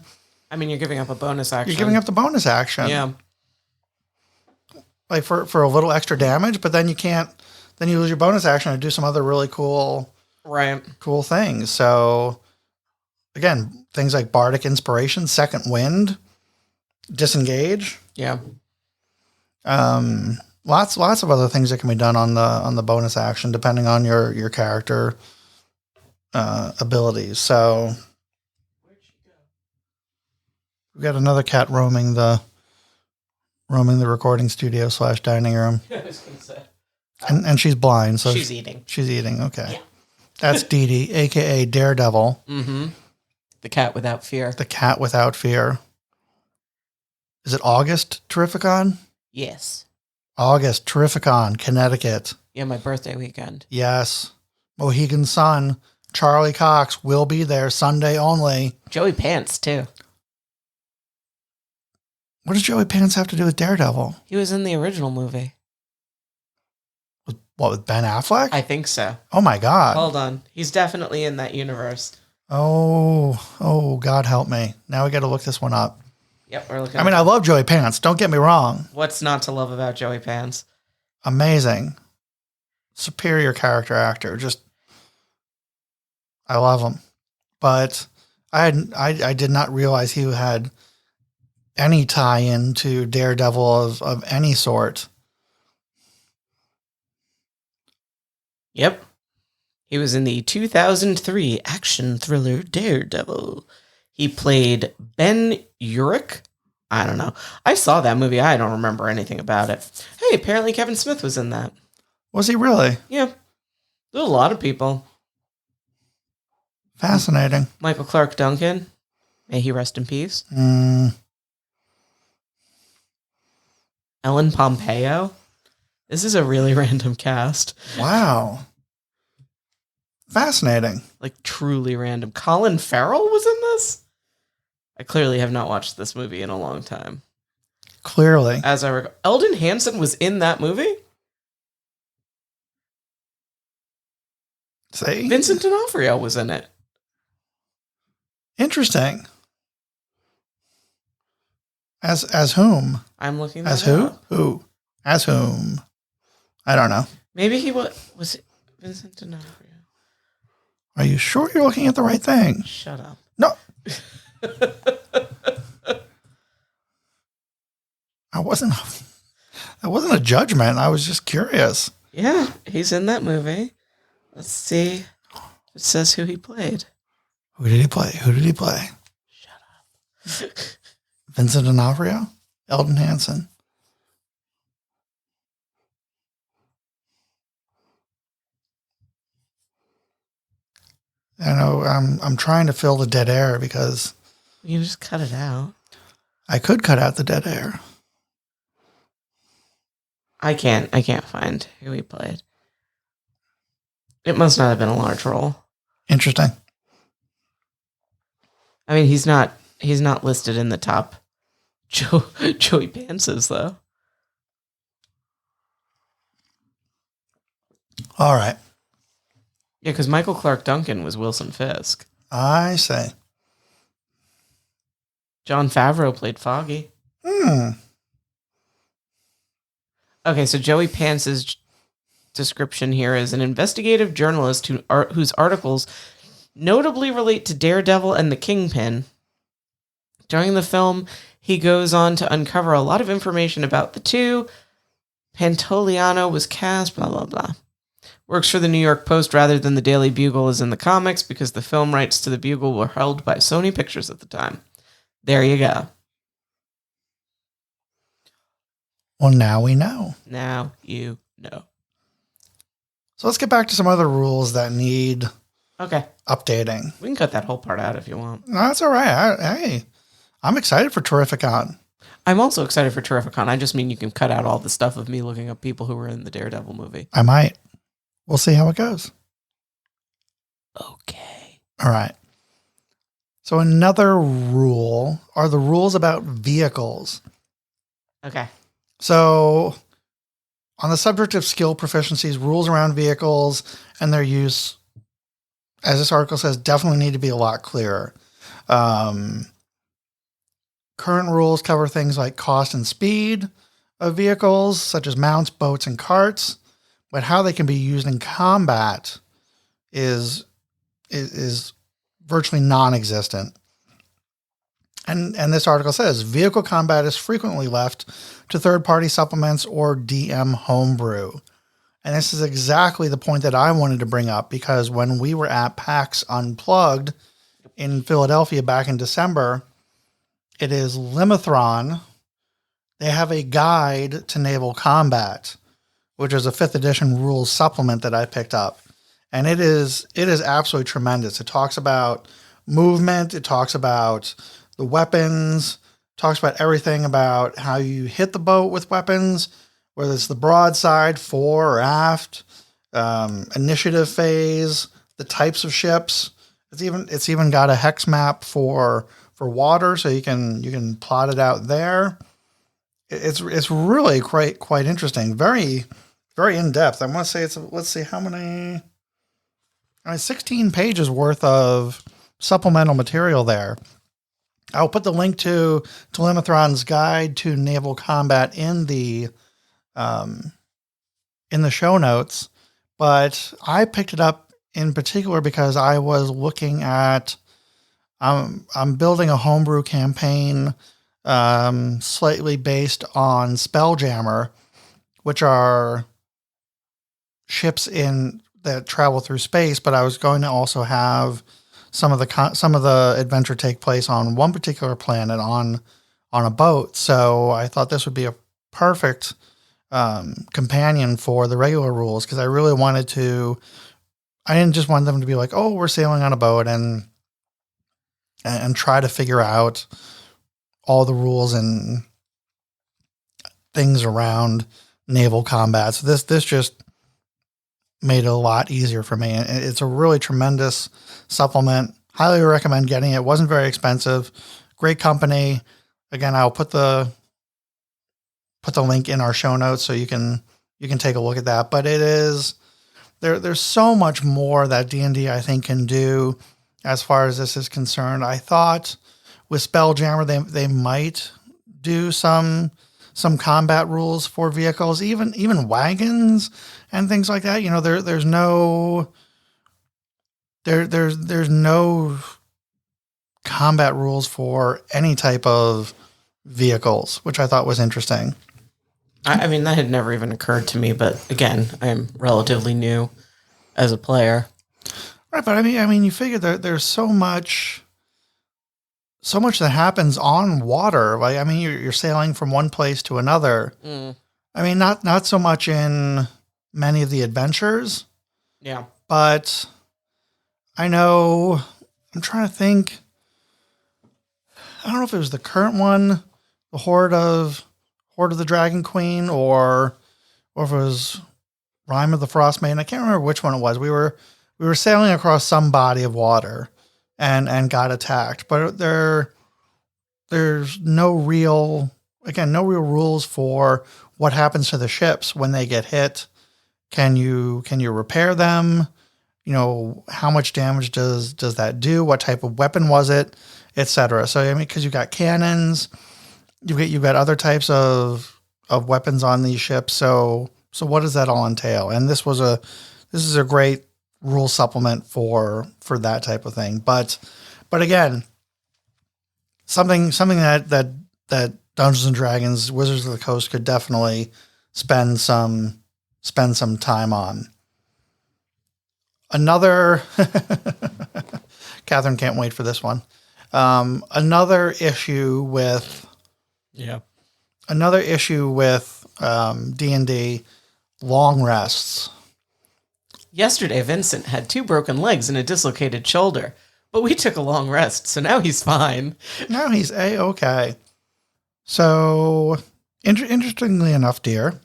you're giving up a bonus action. You're giving up the bonus action. Yeah. Like for a little extra damage, but then you lose your bonus action to do some other really cool things. So again, things like Bardic Inspiration, Second Wind, Disengage. Yeah. Lots of other things that can be done on the bonus action depending on your character abilities. So we've got another cat roaming the recording studio / dining room. I was gonna say. And she's blind, so she's eating. She's eating. Okay. Yeah. That's Dee Dee, aka Daredevil. Mm-hmm. The cat without fear. The cat without fear. Is it August Terrificon? Yes. August Terrificon, Connecticut. Yeah, my birthday weekend. Yes. Mohegan Sun, Charlie Cox will be there Sunday only. Joey Pants, too. What does Joey Pants have to do with Daredevil? He was in the original movie. With Ben Affleck? I think so. Oh my God. Hold on. He's definitely in that universe. Oh, God help me. Now we got to look this one up. Yep, we're looking. I mean, I love Joey Pants. Don't get me wrong. What's not to love about Joey Pants? Amazing. Superior character actor. Just, I love him. But I did not realize he had any tie-in to Daredevil of any sort. Yep. He was in the 2003 action thriller Daredevil. He played Ben Urich. I don't know. I saw that movie. I don't remember anything about it. Hey, apparently Kevin Smith was in that. Was he really? Yeah. There's a lot of people. Fascinating. Michael Clark Duncan. May he rest in peace. Ellen Pompeo. This is a really random cast. Wow. Fascinating. Like, truly random. Colin Farrell was in this? I clearly have not watched this movie in a long time. Clearly. As I recall, Eldon Hansen was in that movie? See? Vincent D'Onofrio was in it. Interesting. As whom? I'm looking that As who? up. Who? As whom? I don't know. Maybe he was it Vincent D'Onofrio? Are you sure you're looking at the right thing? Shut up. No. That wasn't a judgment. I was just curious. Yeah, he's in that movie. Let's see. It says who he played. Who did he play? Shut up. Vincent D'Onofrio? Eldon Hansen. I know I'm trying to fill the dead air because You just cut it out. I could cut out the dead air. I can't find who he played. It must not have been a large role. Interesting. I mean, he's not listed in the top Joey Pantses, though. All right. Yeah, because Michael Clark Duncan was Wilson Fisk. I say. Jon Favreau played Foggy. Okay, so Joey Pants' description here is an investigative journalist whose articles notably relate to Daredevil and the Kingpin. During the film, he goes on to uncover a lot of information about the two. Pantoliano was cast, blah, blah, blah. Works for the New York Post rather than the Daily Bugle as in the comics because the film rights to the Bugle were held by Sony Pictures at the time. There you go. Well, now we know. Now you know. So let's get back to some other rules that need updating. We can cut that whole part out if you want. No, that's all right. I'm excited for Terrificon. I'm also excited for Terrificon. I just mean you can cut out all the stuff of me looking up people who were in the Daredevil movie. I might. We'll see how it goes. Okay. All right. So another rule are the rules about vehicles. Okay. So on the subject of skill proficiencies, rules around vehicles and their use, as this article says, definitely need to be a lot clearer. Current rules cover things like cost and speed of vehicles, such as mounts, boats, and carts, but how they can be used in combat is virtually non-existent. And this article says, vehicle combat is frequently left to third-party supplements or DM homebrew. And this is exactly the point that I wanted to bring up, because when we were at PAX Unplugged in Philadelphia back in December, it is Limithron. They have a guide to naval combat, which is a 5th edition rules supplement that I picked up. And it is absolutely tremendous. It talks about movement. It talks about the weapons, talks about everything about how you hit the boat with weapons, whether it's the broadside, fore or aft, initiative phase, the types of ships. It's even got a hex map for water, so you can plot it out there. It's really quite interesting. Very, very in depth. I want to say let's see how many. 16 pages worth of supplemental material there. I'll put the link to Limithron's Guide to Naval Combat in the show notes, but I picked it up in particular because I was looking at I'm building a homebrew campaign slightly based on Spelljammer, which are ships that travel through space, but I was going to also have some of the adventure take place on one particular planet on a boat. So I thought this would be a perfect companion for the regular rules, because I really wanted to. I didn't just want them to be like, oh, we're sailing on a boat and try to figure out all the rules and things around naval combat. So this just made it a lot easier for me. And it's a really tremendous supplement. Highly recommend getting it. It wasn't very expensive. Great company. Again, I'll put the link in our show notes so you can take a look at that. But it is there's so much more that D&D I think can do as far as this is concerned. I thought with Spelljammer they might do some combat rules for vehicles, even wagons and things like that. You know, there's no combat rules for any type of vehicles, which I thought was interesting. I mean, that had never even occurred to me, but again, I'm relatively new as a player. Right, but I mean, you figure there's so much that happens on water. Like, I mean, you're sailing from one place to another. Mm. I mean, not so much in many of the adventures. Yeah. But I know, I'm trying to think. I don't know if it was the current one, the Horde of the Dragon Queen, or if it was Rime of the Frost Maiden. I can't remember which one it was. We were sailing across some body of water and got attacked, but there's no real rules for what happens to the ships when they get hit. Can you repair them? You know, how much damage does that do? What type of weapon was it, etc. So I mean, because you got cannons, you've got other types of weapons on these ships. So what does that all entail? And this is a great rule supplement for that type of thing. But again, something that Dungeons and Dragons Wizards of the Coast could definitely spend some time on. Another Catherine can't wait for this one. Another issue with D&D, long rests. Yesterday, Vincent had 2 broken legs and a dislocated shoulder, but we took a long rest, so now he's fine. Now he's A-okay. So, interestingly enough, dear.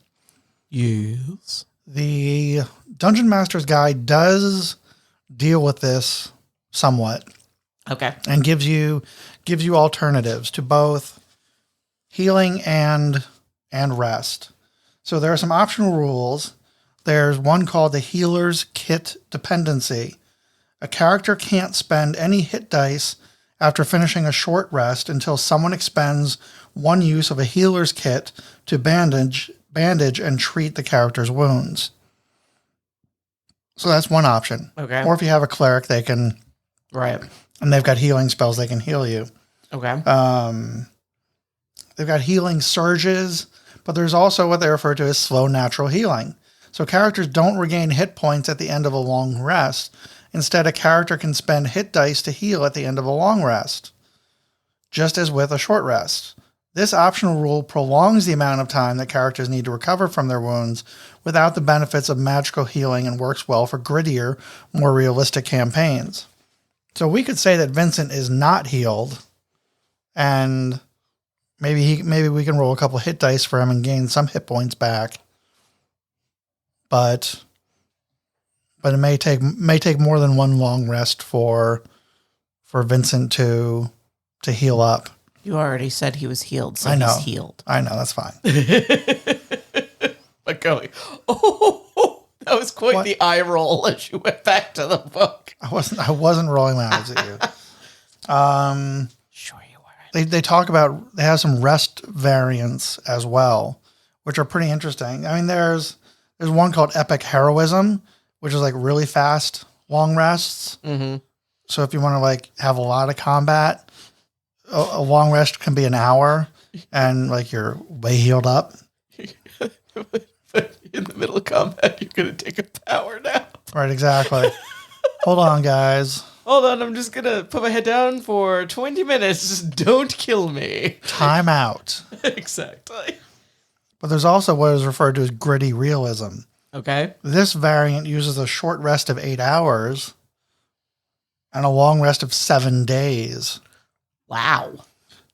Yes. The Dungeon Master's Guide does deal with this somewhat. Okay. And gives you alternatives to both healing and rest. So there are some optional rules. There's one called the Healer's Kit Dependency. A character can't spend any hit dice after finishing a short rest until someone expends one use of a healer's kit to bandage and treat the character's wounds. So that's one option. Okay. Or if you have a cleric, they can... Right. And they've got healing spells, they can heal you. Okay. They've got healing surges, but there's also what they refer to as slow natural healing. So characters don't regain hit points at the end of a long rest. Instead, a character can spend hit dice to heal at the end of a long rest, just as with a short rest. This optional rule prolongs the amount of time that characters need to recover from their wounds without the benefits of magical healing, and works well for grittier, more realistic campaigns. So we could say that Vincent is not healed, and maybe we can roll a couple hit dice for him and gain some hit points back. But it may take more than one long rest for Vincent to heal up. You already said he was healed, so I know. he's healed. I know, that's fine. But going, oh, that was quite the eye roll as you went back to the book. I wasn't rolling my eyes at you. Sure you were. They talk about, they have some rest variants as well, which are pretty interesting. I mean, there's one called Epic Heroism, which is like really fast long rests. Mm-hmm. So if you want to like have a lot of combat, a long rest can be an hour, and like you're way healed up. But in the middle of combat, you're going to take a power nap. Right, exactly. Hold on, guys. Hold on, I'm just gonna put my head down for 20 minutes. Just don't kill me. Time out. Exactly. But there's also what is referred to as gritty realism. Okay. This variant uses a short rest of 8 hours and a long rest of 7 days. Wow.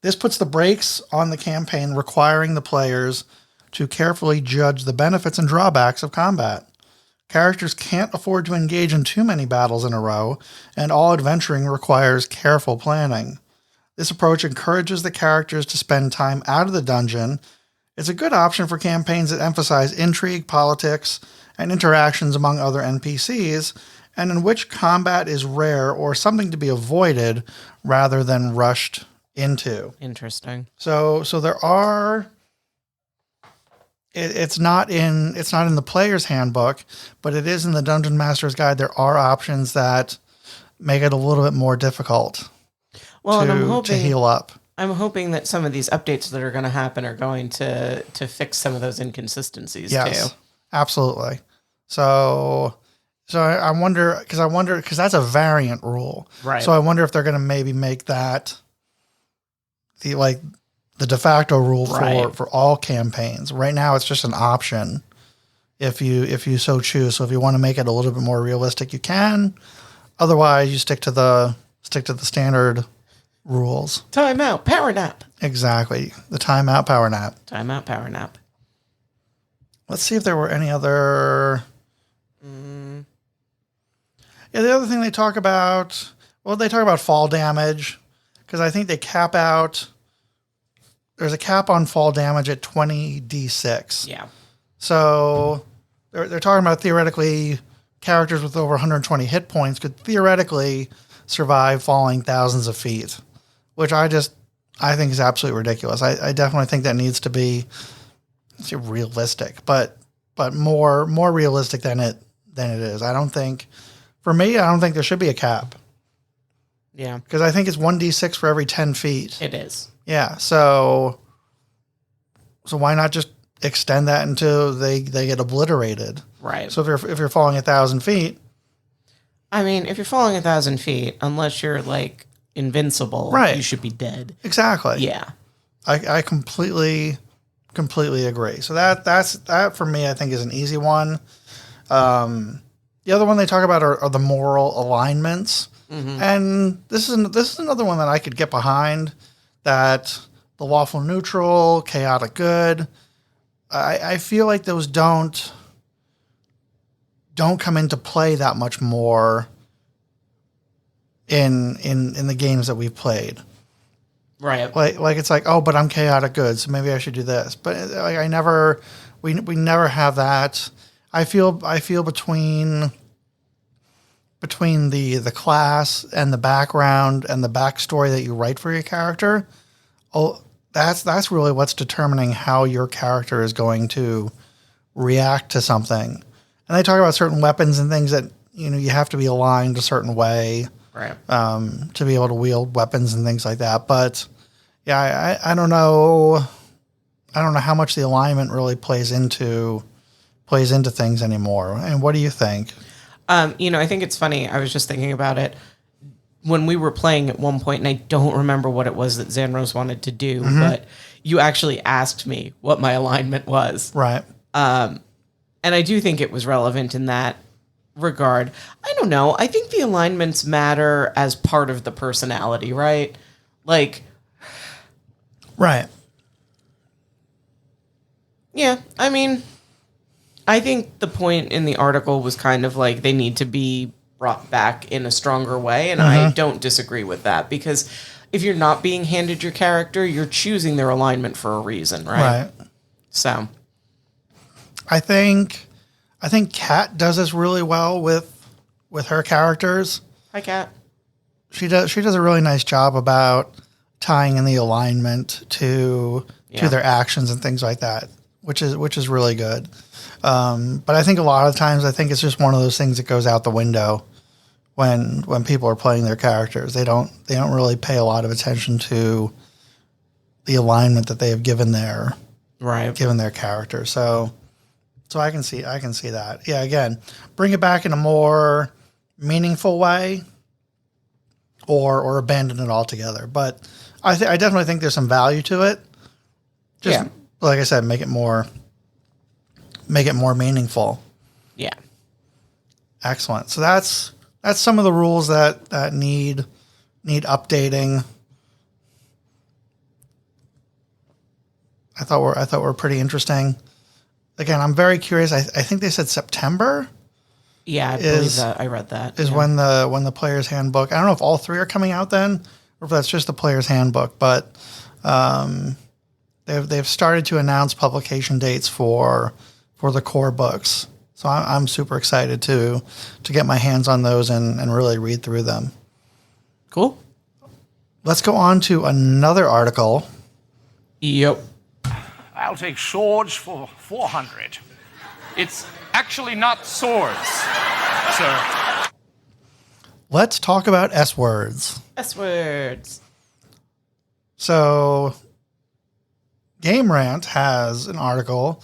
This puts the brakes on the campaign, requiring the players to carefully judge the benefits and drawbacks of combat. Characters can't afford to engage in too many battles in a row, and all adventuring requires careful planning. This approach encourages the characters to spend time out of the dungeon. It's a good option for campaigns that emphasize intrigue, politics, and interactions among other NPCs, and in which combat is rare or something to be avoided rather than rushed into. Interesting. So there are. It's not in the player's handbook, but it is in the Dungeon Master's Guide. There are options that make it a little bit more difficult to heal up. I'm hoping that some of these updates that are going to happen are going to fix some of those inconsistencies too. Absolutely. So I wonder because that's a variant rule, right? So I wonder if they're going to maybe make that the de facto rule for all campaigns. Right now, it's just an option if you so choose. So if you want to make it a little bit more realistic, you can. Otherwise, you stick to the standard rules. Timeout, power nap. Exactly. The timeout, power nap. Timeout, power nap. Let's see if there were any other. Yeah, the other thing they talk about. Well, they talk about fall damage because I think they cap out. There's a cap on fall damage at 20d6. Yeah. So they're talking about theoretically characters with over 120 hit points could theoretically survive falling thousands of feet, which I think is absolutely ridiculous. I definitely think that needs to be realistic, but more realistic than it is. I don't think there should be a cap. Yeah. Because I think it's 1d6 for every 10 feet. It is. Yeah, so why not just extend that until they get obliterated? Right. So if you're falling 1,000 feet, I mean, if you're falling 1,000 feet, unless you're like invincible, right, you should be dead. Exactly. Yeah. I completely agree. So that for me, I think is an easy one. The other one they talk about are the moral alignments, and this is another one that I could get behind. That the lawful neutral, chaotic good, I feel like those don't come into play that much more in the games that we've played. Right. Like it's like, oh, but I'm chaotic good, so maybe I should do this. But like we never have that. I feel between the class and the background and the backstory that you write for your character, that's really what's determining how your character is going to react to something. And they talk about certain weapons and things that you have to be aligned a certain way, right, to be able to wield weapons and things like that. But yeah, I don't know how much the alignment really plays into things anymore. And what do you think? I think it's funny. I was just thinking about it when we were playing at one point, and I don't remember what it was that Xanrose wanted to do, but you actually asked me what my alignment was. Right. And I do think it was relevant in that regard. I don't know. I think the alignments matter as part of the personality, right? Like, right. Yeah, I mean, I think the point in the article was kind of like they need to be brought back in a stronger way, and I don't disagree with that, because if you're not being handed your character, you're choosing their alignment for a reason, right? Right. So, I think Kat does this really well with her characters. Hi, Kat. She does a really nice job about tying in the alignment to their actions and things like that, which is really good. But I think a lot of times, it's just one of those things that goes out the window when people are playing their characters. They don't really pay a lot of attention to the alignment that they have given their character. So I can see that. Yeah, again, bring it back in a more meaningful way. or abandon it altogether. But I definitely think there's some value to it. Just like I said, make it more meaningful. Yeah. Excellent. So that's some of the rules that need updating. I thought were pretty interesting. Again, I'm very curious. I think they said September. Yeah, I believe that. I read that. Is when the player's handbook. I don't know if all three are coming out then, or if that's just the player's handbook. But they've started to announce publication dates for the core books. So I'm super excited to get my hands on those and really read through them. Cool. Let's go on to another article. Yep. I'll take swords for 400. It's actually not swords, sir. Let's talk about S words. S words. So, Game Rant has an article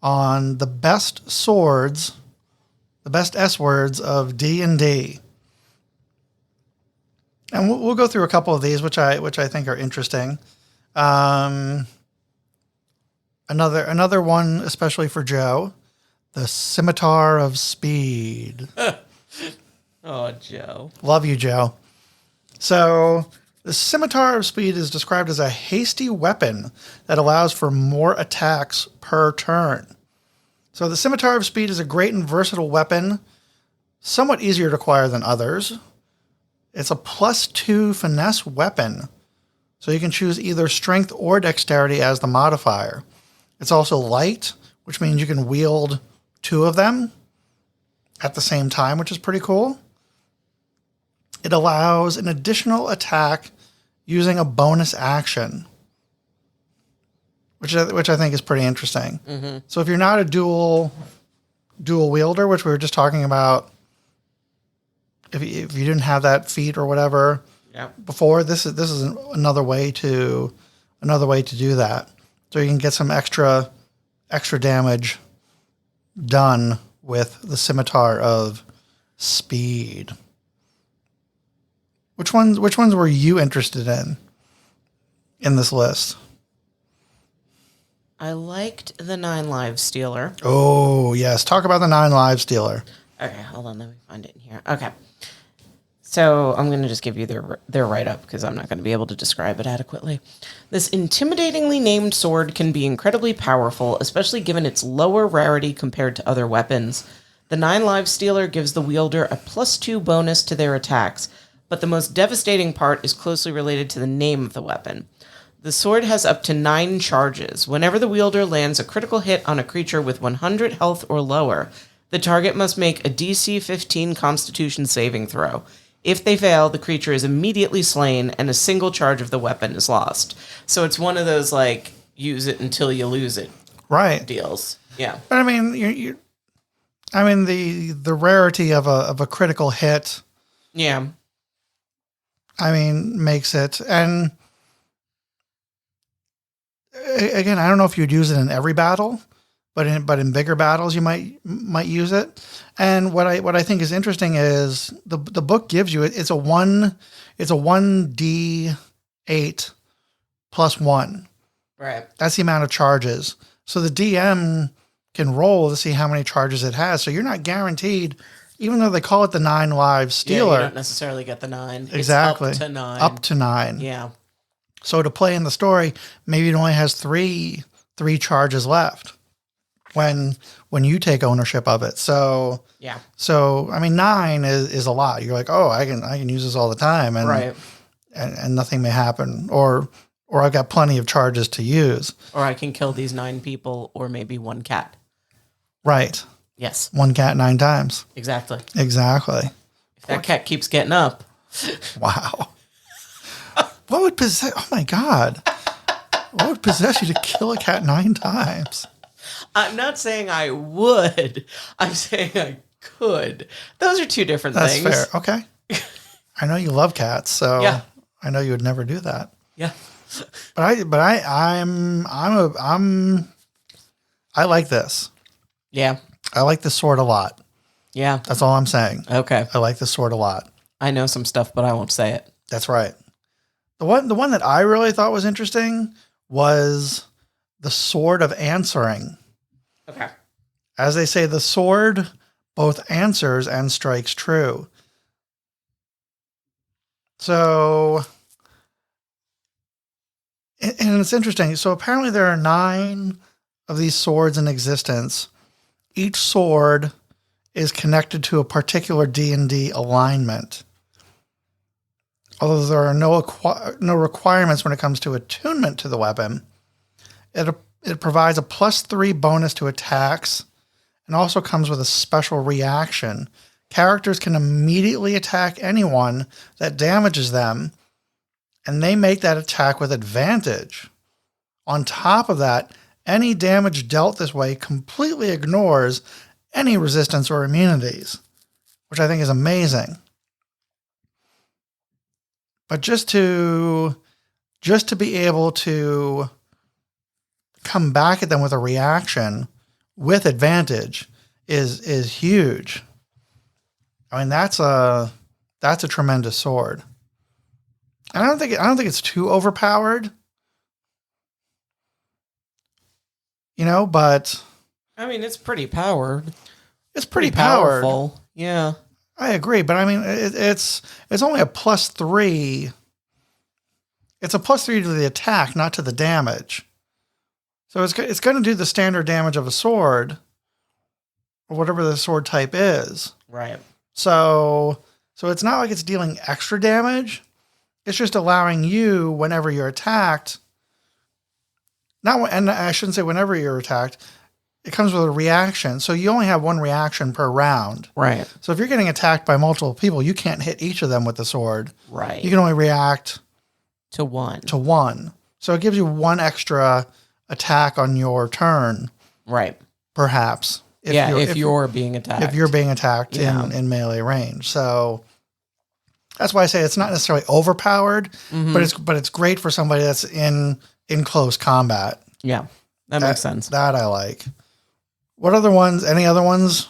on the best swords, the best S words of D&D. And we'll go through a couple of these, which I think are interesting. Another one, especially for Joe, the Scimitar of Speed. Oh, Joe. Love you, Joe. So, the Scimitar of Speed is described as a hasty weapon that allows for more attacks per turn. So, the Scimitar of Speed is a great and versatile weapon, somewhat easier to acquire than others. It's a +2 finesse weapon, so you can choose either strength or dexterity as the modifier. It's also light, which means you can wield 2 of them at the same time, which is pretty cool. It allows an additional attack using a bonus action, which I think is pretty interesting. Mm-hmm. So if you're not a dual wielder, which we were just talking about, if you didn't have that feat or whatever before, this is another way to do that. So you can get some extra damage done with the Scimitar of Speed. Which ones were you interested in this list? I liked the 9 Lives Stealer. Oh, yes. Talk about the 9 Lives Stealer. Okay, hold on. Let me find it in here. Okay. So I'm going to just give you their write-up because I'm not going to be able to describe it adequately. This intimidatingly named sword can be incredibly powerful, especially given its lower rarity compared to other weapons. The 9 Lives Stealer gives the wielder a +2 bonus to their attacks, but the most devastating part is closely related to the name of the weapon. The sword has up to 9 charges. Whenever the wielder lands a critical hit on a creature with 100 health or lower, the target must make a DC 15 Constitution saving throw. If they fail, the creature is immediately slain and a single charge of the weapon is lost. So it's one of those, like, use it until you lose it deals. Yeah. But I mean, the rarity of a critical hit. Yeah. I mean, makes it. And again, I don't know if you'd use it in every battle, but in bigger battles you might use it. And what I think is interesting is the book gives you it's a 1d8 plus 1. Right. That's the amount of charges. So the DM can roll to see how many charges it has. So you're not guaranteed, even though they call it the 9 Lives Stealer. Yeah, you don't necessarily get the 9. Exactly. It's up to 9. Up to 9. Yeah. So to play in the story, maybe it only has three charges left when you take ownership of it. So yeah. So I mean, 9 is a lot. You're like, oh, I can use this all the time, and right. and nothing may happen, or I've got plenty of charges to use, or I can kill these 9 people, or maybe 1 cat. Right. Yes. 1 cat 9 times. Exactly. Exactly. If that cat keeps getting up. Wow. What would possess? Oh my God! What would possess you to kill a cat 9 times? I'm not saying I would. I'm saying I could. Those are 2 different things. That's fair. Okay. I know you love cats, so yeah. I know you would never do that. Yeah. I like this. Yeah. I like this sword a lot. Yeah. That's all I'm saying. Okay. I like this sword a lot. I know some stuff, but I won't say it. That's right. The one that I really thought was interesting was the sword of answering. Okay. As they say, the sword both answers and strikes true. So, and it's interesting. So apparently there are 9 of these swords in existence. Each sword is connected to a particular D&D alignment. Although there are no requirements when it comes to attunement to the weapon, it provides a +3 bonus to attacks and also comes with a special reaction. Characters can immediately attack anyone that damages them, and they make that attack with advantage. On top of that, any damage dealt this way completely ignores any resistance or immunities, which I think is amazing. But just to be able to come back at them with a reaction with advantage is huge. I mean, that's a tremendous sword. And I don't think it's too overpowered. But I mean, it's pretty powered. It's pretty powered. Powerful. Yeah. I agree, but I mean, it's only a +3. It's a +3 to the attack, not to the damage. So it's going to do the standard damage of a sword, or whatever the sword type is. Right. So it's not like it's dealing extra damage. It's just allowing you, whenever you're attacked. And I shouldn't say whenever you're attacked. It comes with a reaction. So you only have one reaction per round. Right. So if you're getting attacked by multiple people, you can't hit each of them with the sword. Right. You can only react to one. So it gives you one extra attack on your turn. Right. Perhaps. If you're being attacked. If you're being attacked in melee range. So that's why I say it's not necessarily overpowered, but it's great for somebody that's in close combat. Yeah. That makes sense. That I like. What other ones? Any other ones?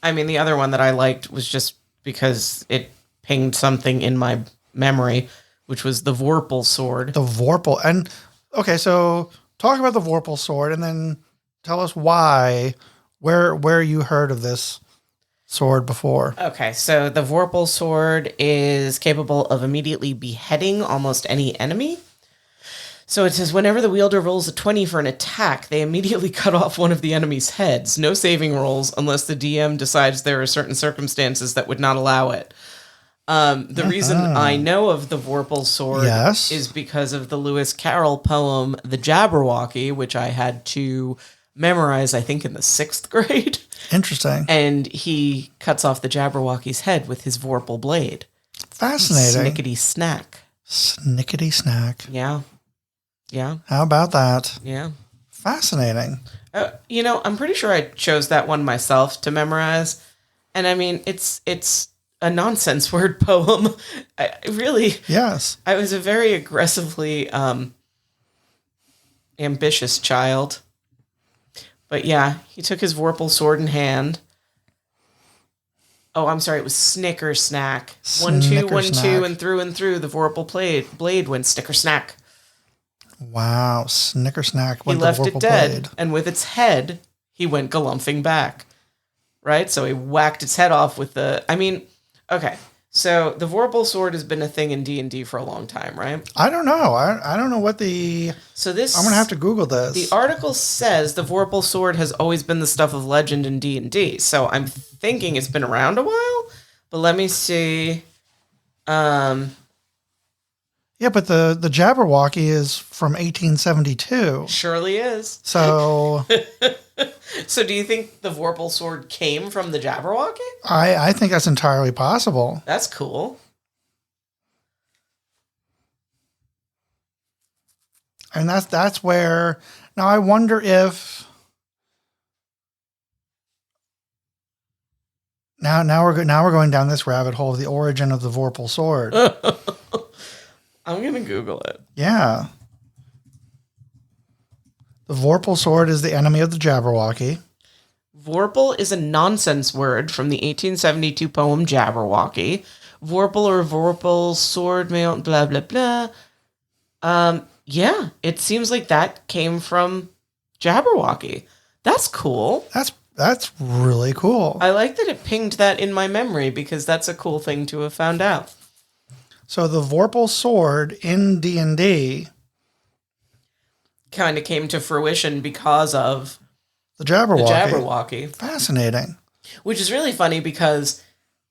I mean, the other one that I liked was just because it pinged something in my memory, which was the Vorpal sword. The Vorpal. And okay, so talk about the Vorpal sword and then tell us where you heard of this sword before. Okay, so the Vorpal sword is capable of immediately beheading almost any enemy. So it says, whenever the wielder rolls a 20 for an attack, they immediately cut off one of the enemy's heads. No saving rolls unless the DM decides there are certain circumstances that would not allow it. The reason I know of the Vorpal sword is because of the Lewis Carroll poem, The Jabberwocky, which I had to memorize, I think, in the 6th grade. Interesting. And he cuts off the Jabberwocky's head with his Vorpal blade. Fascinating. Snickety snack. Snickety snack. Yeah. Yeah. How about that? Yeah. Fascinating. I'm pretty sure I chose that one myself to memorize. And I mean, it's a nonsense word poem. Yes. I was a very aggressively ambitious child. But yeah, he took his Vorpal sword in hand. Oh, I'm sorry, it was Snicker Snack. 1, 2, 1, 2, and through the Vorpal blade went Snicker Snack. Wow, Snicker Snack. He left it dead, and with its head, he went galumphing back. Right? So he whacked its head off with okay. So the Vorpal sword has been a thing in D&D for a long time, right? I don't know. I don't know what the... So this... I'm going to have to Google this. The article says the Vorpal sword has always been the stuff of legend in D&D. So I'm thinking it's been around a while, but let me see. Yeah, but the Jabberwocky is from 1872. Surely is. So... So do you think the Vorpal sword came from the Jabberwocky? I think that's entirely possible. That's cool. And that's where... Now, I wonder if... Now we're going down this rabbit hole of the origin of the Vorpal sword. I'm going to Google it. Yeah. The Vorpal sword is the enemy of the Jabberwocky. Vorpal is a nonsense word from the 1872 poem Jabberwocky, Vorpal or Vorpal sword, blah, blah, blah. Yeah, it seems like that came from Jabberwocky. That's cool. That's really cool. I like that it pinged that in my memory because that's a cool thing to have found out. So the Vorpal sword in D&D kind of came to fruition because of the Jabberwocky. Fascinating. Fascinating. Which is really funny because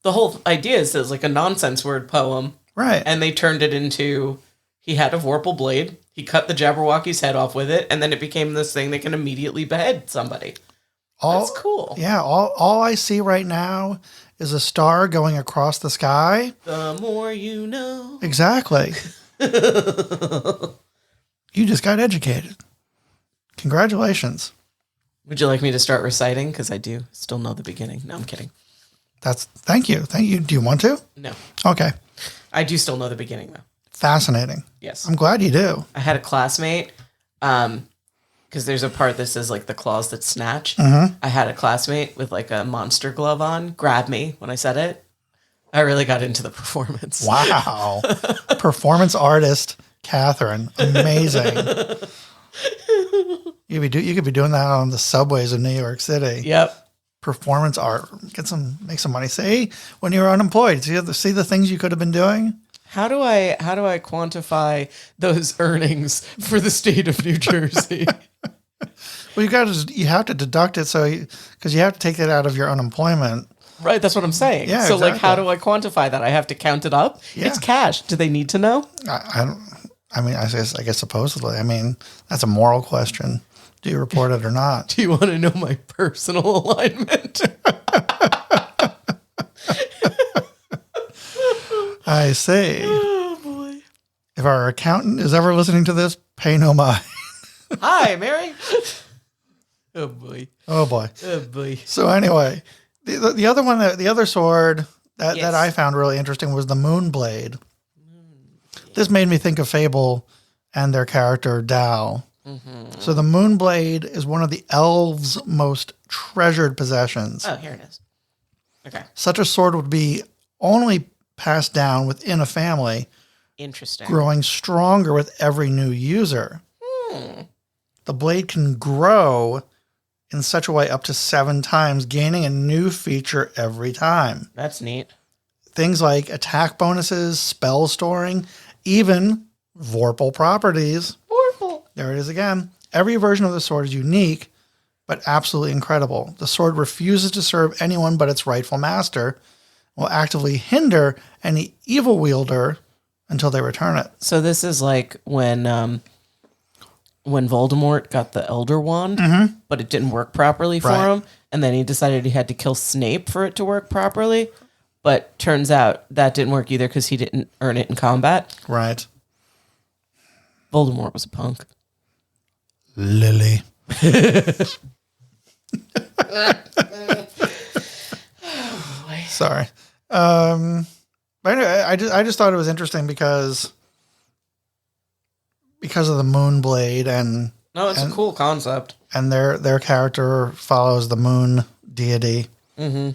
the whole idea is it's like a nonsense word poem. Right. And they turned it into, he had a Vorpal blade, he cut the Jabberwocky's head off with it, and then it became this thing that can immediately behead somebody. That's cool. Yeah, all I see right now is a star going across the sky. The more you know. Exactly. You just got educated. Congratulations. Would you like me to start reciting? Because I do still know the beginning. No, I'm kidding. Thank you. Thank you. Do you want to? No. Okay. I do still know the beginning, though. Fascinating. Yes. I'm glad you do. I had a classmate, because there's a part that says, like, the claws that snatch. Mm-hmm. I had a classmate with, like, a monster glove on grab me when I said it. I really got into the performance. Wow. Performance artist, Catherine. Amazing. You could be doing that on the subways of New York City. Yep. Performance art. Make some money. See, when you were unemployed, see the things you could have been doing? How do I quantify those earnings for the state of New Jersey? Well, you have to deduct it because you have to take it out of your unemployment. Right, that's what I'm saying. Yeah, so exactly. like, how do I quantify that? I have to count it up. Yeah. It's cash. Do they need to know? I don't. I mean, I guess supposedly. I mean, that's a moral question. Do you report it or not? Do you want to know my personal alignment? I see. Oh boy. If our accountant is ever listening to this, pay no mind. Hi, Mary. Oh boy. Oh boy. Oh boy. So anyway, the other one, the other sword that I found really interesting was the Moonblade. This made me think of Fable and their character Dao. Mm-hmm. So the Moonblade is one of the elves' most treasured possessions. Oh, here it is. Okay. Such a sword would be only passed down within a family, Interesting. growing stronger with every new user. The blade can grow in such a way up to 7 times, gaining a new feature every time. That's neat. Things like attack bonuses, spell storing, even Vorpal properties. Vorpal. There it is again. Every version of the sword is unique, but absolutely incredible. The sword refuses to serve anyone but its rightful master, will actively hinder any evil wielder until they return it. So this is like when Voldemort got the Elder Wand, but it didn't work properly for him, and then he decided he had to kill Snape for it to work properly. But turns out that didn't work either because he didn't earn it in combat. Right. Voldemort was a punk. Lily. Sorry. But anyway, I just thought it was interesting because of the Moonblade and No, it's a cool concept. and their character follows the moon deity. Mm-hmm.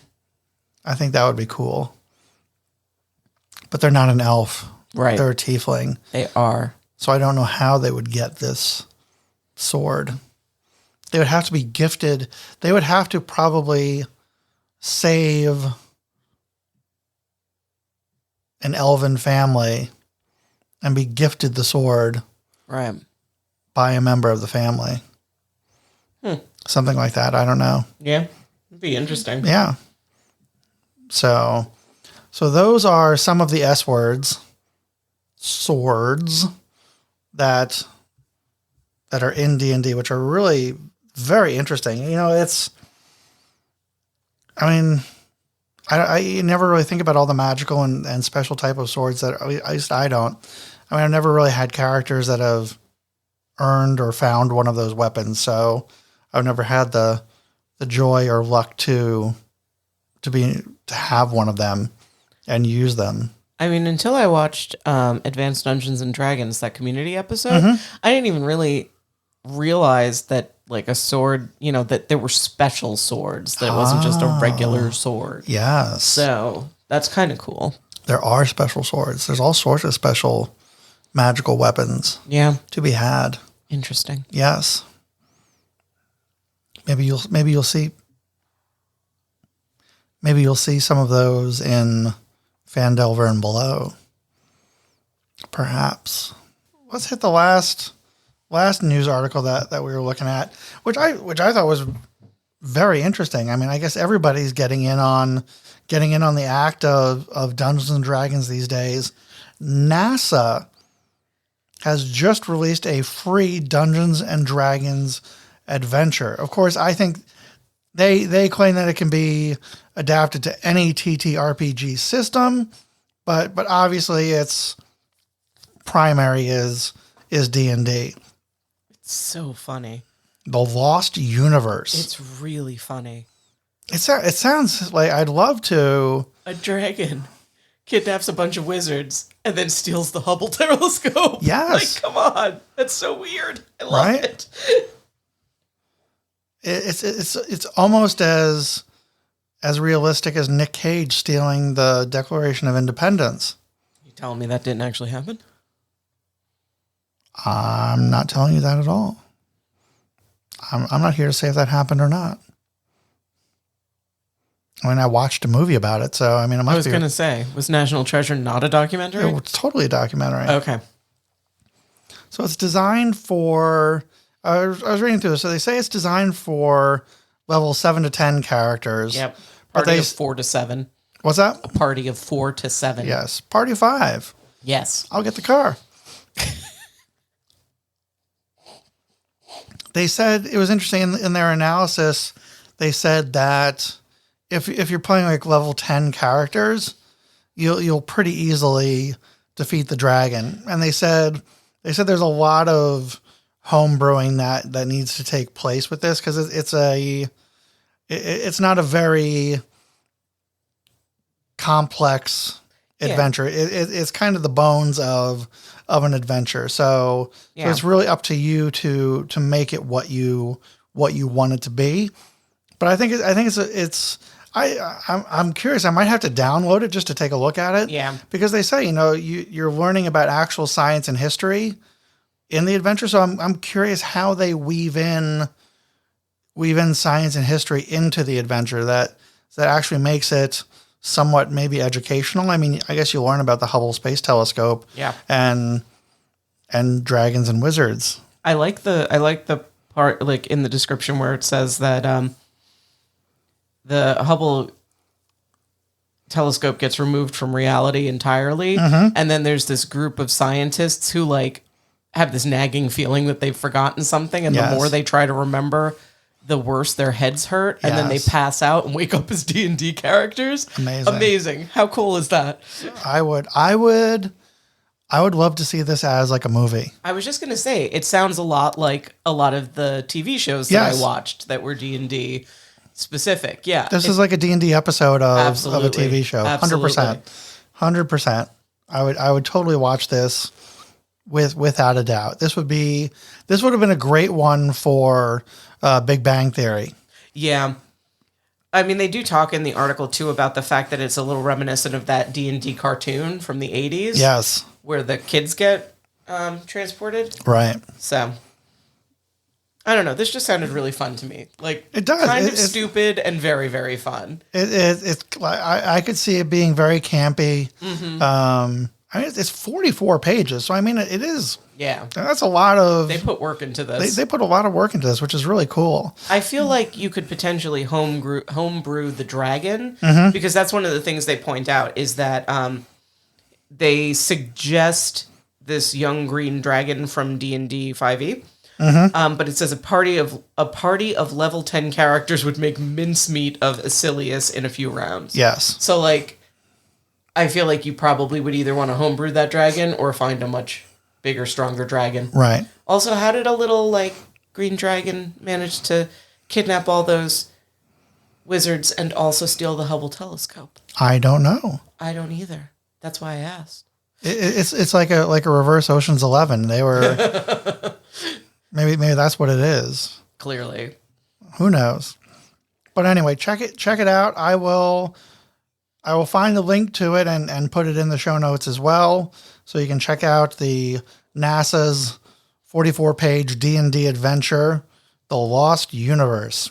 I think that would be cool. But they're not an elf. Right. They're a tiefling. They are. So I don't know how they would get this sword. They would have to be gifted. They would have to probably save an elven family and be gifted the sword Right. by a member of the family. Something like that. I don't know. Yeah. It'd be interesting. Yeah. So those are some of the S words, swords that are in D&D, which are really very interesting. You know, I never really think about all the magical and special type of swords that, at least I don't. I mean, I've never really had characters that have earned or found one of those weapons. So I've never had the joy or luck to have one of them and use them. I mean, until I watched Advanced Dungeons and Dragons, that community episode, I didn't even really realize that, like, a sword, you know, that there were special swords, that it wasn't just a regular sword. Yes. So that's kind of cool. There are special swords. There's all sorts of special magical weapons Yeah. to be had. Interesting. Yes. Maybe you'll see some of those in Fandelver and below. Perhaps. Let's hit the last news article that we were looking at, which I thought was very interesting. I mean, I guess everybody's getting in on the act of Dungeons and Dragons these days. NASA has just released a free Dungeons and Dragons adventure. Of course, I think they claim that it can be adapted to any TTRPG system, but obviously its primary is D&D. It's so funny. The Lost Universe. It's really funny. It sounds like I'd love to. A dragon kidnaps a bunch of wizards and then steals the Hubble telescope. Yes. Like, come on. That's so weird. I love Right? it. It's almost as realistic as Nick Cage stealing the Declaration of Independence. You telling me that didn't actually happen? I'm not telling you that at all. I'm not here to say if that happened or not. I mean, I watched a movie about it, so I mean, it must I was be. going to say, was National Treasure not a documentary? It's totally a documentary. Okay. So it's designed for. I was reading through this. So they say it's designed for level 7 to 10 characters. Yep. But Party of 4 to 7. What's that? A party of 4 to 7. Yes. Party 5. Yes. I'll get the car. They said it was interesting in their analysis. They said that if you're playing like level 10 characters, you'll pretty easily defeat the dragon. And they said there's a lot of home brewing that needs to take place with this because it's not a very complex adventure. It's kind of the bones of an adventure. So it's really up to you to make it what you want it to be. But I think I'm curious. I might have to download it just to take a look at it. Yeah. Because they say, you're learning about actual science and history in the adventure. So I'm curious how they weave in science and history into the adventure that actually makes it somewhat maybe educational. I mean, I guess you learn about the Hubble Space Telescope. Yeah. And dragons and wizards. I like the part like in the description where it says that the Hubble telescope gets removed from reality entirely, and then there's this group of scientists who like have this nagging feeling that they've forgotten something, and the more they try to remember, the worse their heads hurt, and then they pass out and wake up as D&D characters. Amazing. How cool is that? I would love to see this as like a movie. I was just going to say, it sounds a lot like a lot of the TV shows that I watched that were D&D specific. Yeah. This is like a D&D episode of a TV show. Absolutely. 100%. I would totally watch this without a doubt. This would have been a great one for Big Bang Theory. Yeah. I mean, they do talk in the article, too, about the fact that it's a little reminiscent of that D&D cartoon from the 80s. Yes. Where the kids get transported. Right. So, I don't know. This just sounded really fun to me. Like, it does. Kind of stupid and very, very fun. I could see it being very campy. Mm-hmm. I mean, it's 44 pages. So, I mean, it is. Yeah. That's a lot of... They put work into this. They put a lot of work into this, which is really cool. I feel like you could potentially homebrew the dragon, because that's one of the things they point out is that they suggest this young green dragon from D&D 5e, but it says a party of level 10 characters would make mincemeat of Asilius in a few rounds. Yes. So, like, I feel like you probably would either want to homebrew that dragon or find a much bigger, stronger dragon. Right. Also, how did a little, like, green dragon manage to kidnap all those wizards and also steal the Hubble telescope? I don't know. I don't either. That's why I asked. It's like a reverse Ocean's 11. They were maybe that's what it is. Clearly. Who knows? But anyway, check it out. I will I will find the link to it and put it in the show notes as well. So you can check out the NASA's 44-page D&D adventure, The Lost Universe.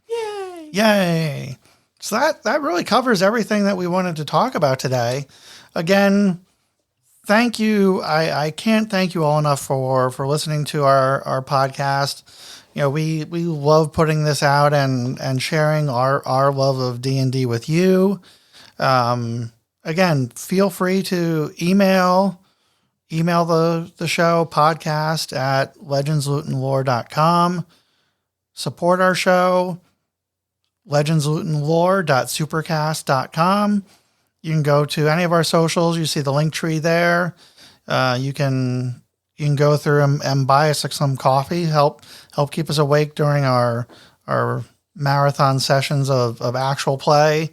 Yay! Yay! So that really covers everything that we wanted to talk about today. Again, thank you. I can't thank you all enough for listening to our podcast. We love putting this out and sharing our love of D&D with you. Again, feel free to email the show podcast at legendslootandlore.com. Support our show, legendslootandlore.supercast.com. You can go to any of our socials. You see the link tree there. You can go through and buy us some coffee. Help keep us awake during our marathon sessions of actual play.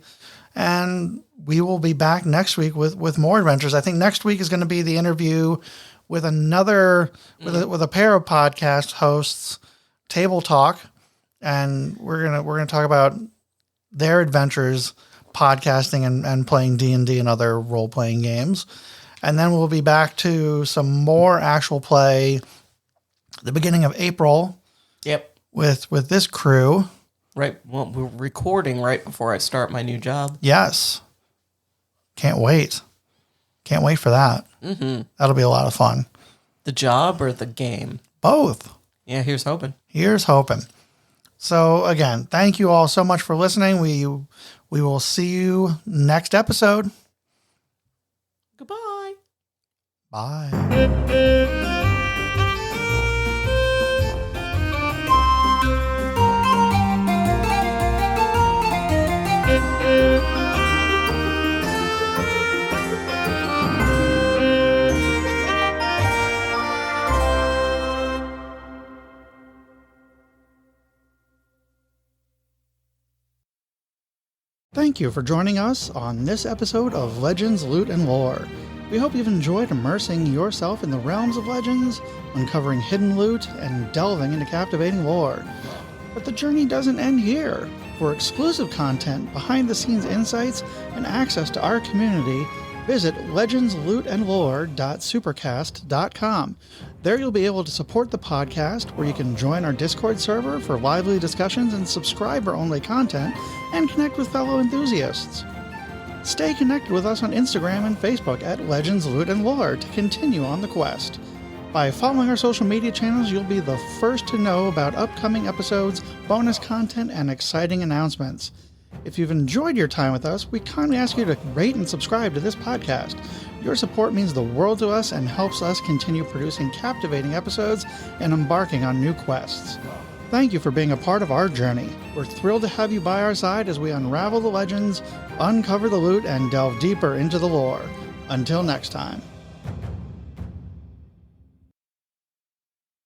And we will be back next week with more adventures. I think next week is going to be the interview with with a pair of podcast hosts, Table Talk, and we're gonna talk about their adventures podcasting and playing D&D and other role-playing games. And then we'll be back to some more actual play at the beginning of April. Yep. With this crew. Right. Well, we're recording right before I start my new job. Yes. Can't wait. Can't wait for that. Mm-hmm. That'll be a lot of fun. The job or the game? Both. Yeah, here's hoping. Here's hoping. So again, thank you all so much for listening. We will see you next episode. Goodbye. Bye. Thank you for joining us on this episode of Legends, Loot, and Lore. We hope you've enjoyed immersing yourself in the realms of legends, uncovering hidden loot, and delving into captivating lore. But the journey doesn't end here. For exclusive content, behind-the-scenes insights, and access to our community, visit legendslootandlore.supercast.com. There you'll be able to support the podcast, where you can join our Discord server for lively discussions and subscriber-only content, and connect with fellow enthusiasts. Stay connected with us on Instagram and Facebook at Legends, Loot, and Lore to continue on the quest. By following our social media channels, you'll be the first to know about upcoming episodes, bonus content, and exciting announcements. If you've enjoyed your time with us, we kindly ask you to rate and subscribe to this podcast. Your support means the world to us and helps us continue producing captivating episodes and embarking on new quests. Thank you for being a part of our journey. We're thrilled to have you by our side as we unravel the legends, uncover the loot, and delve deeper into the lore. Until next time.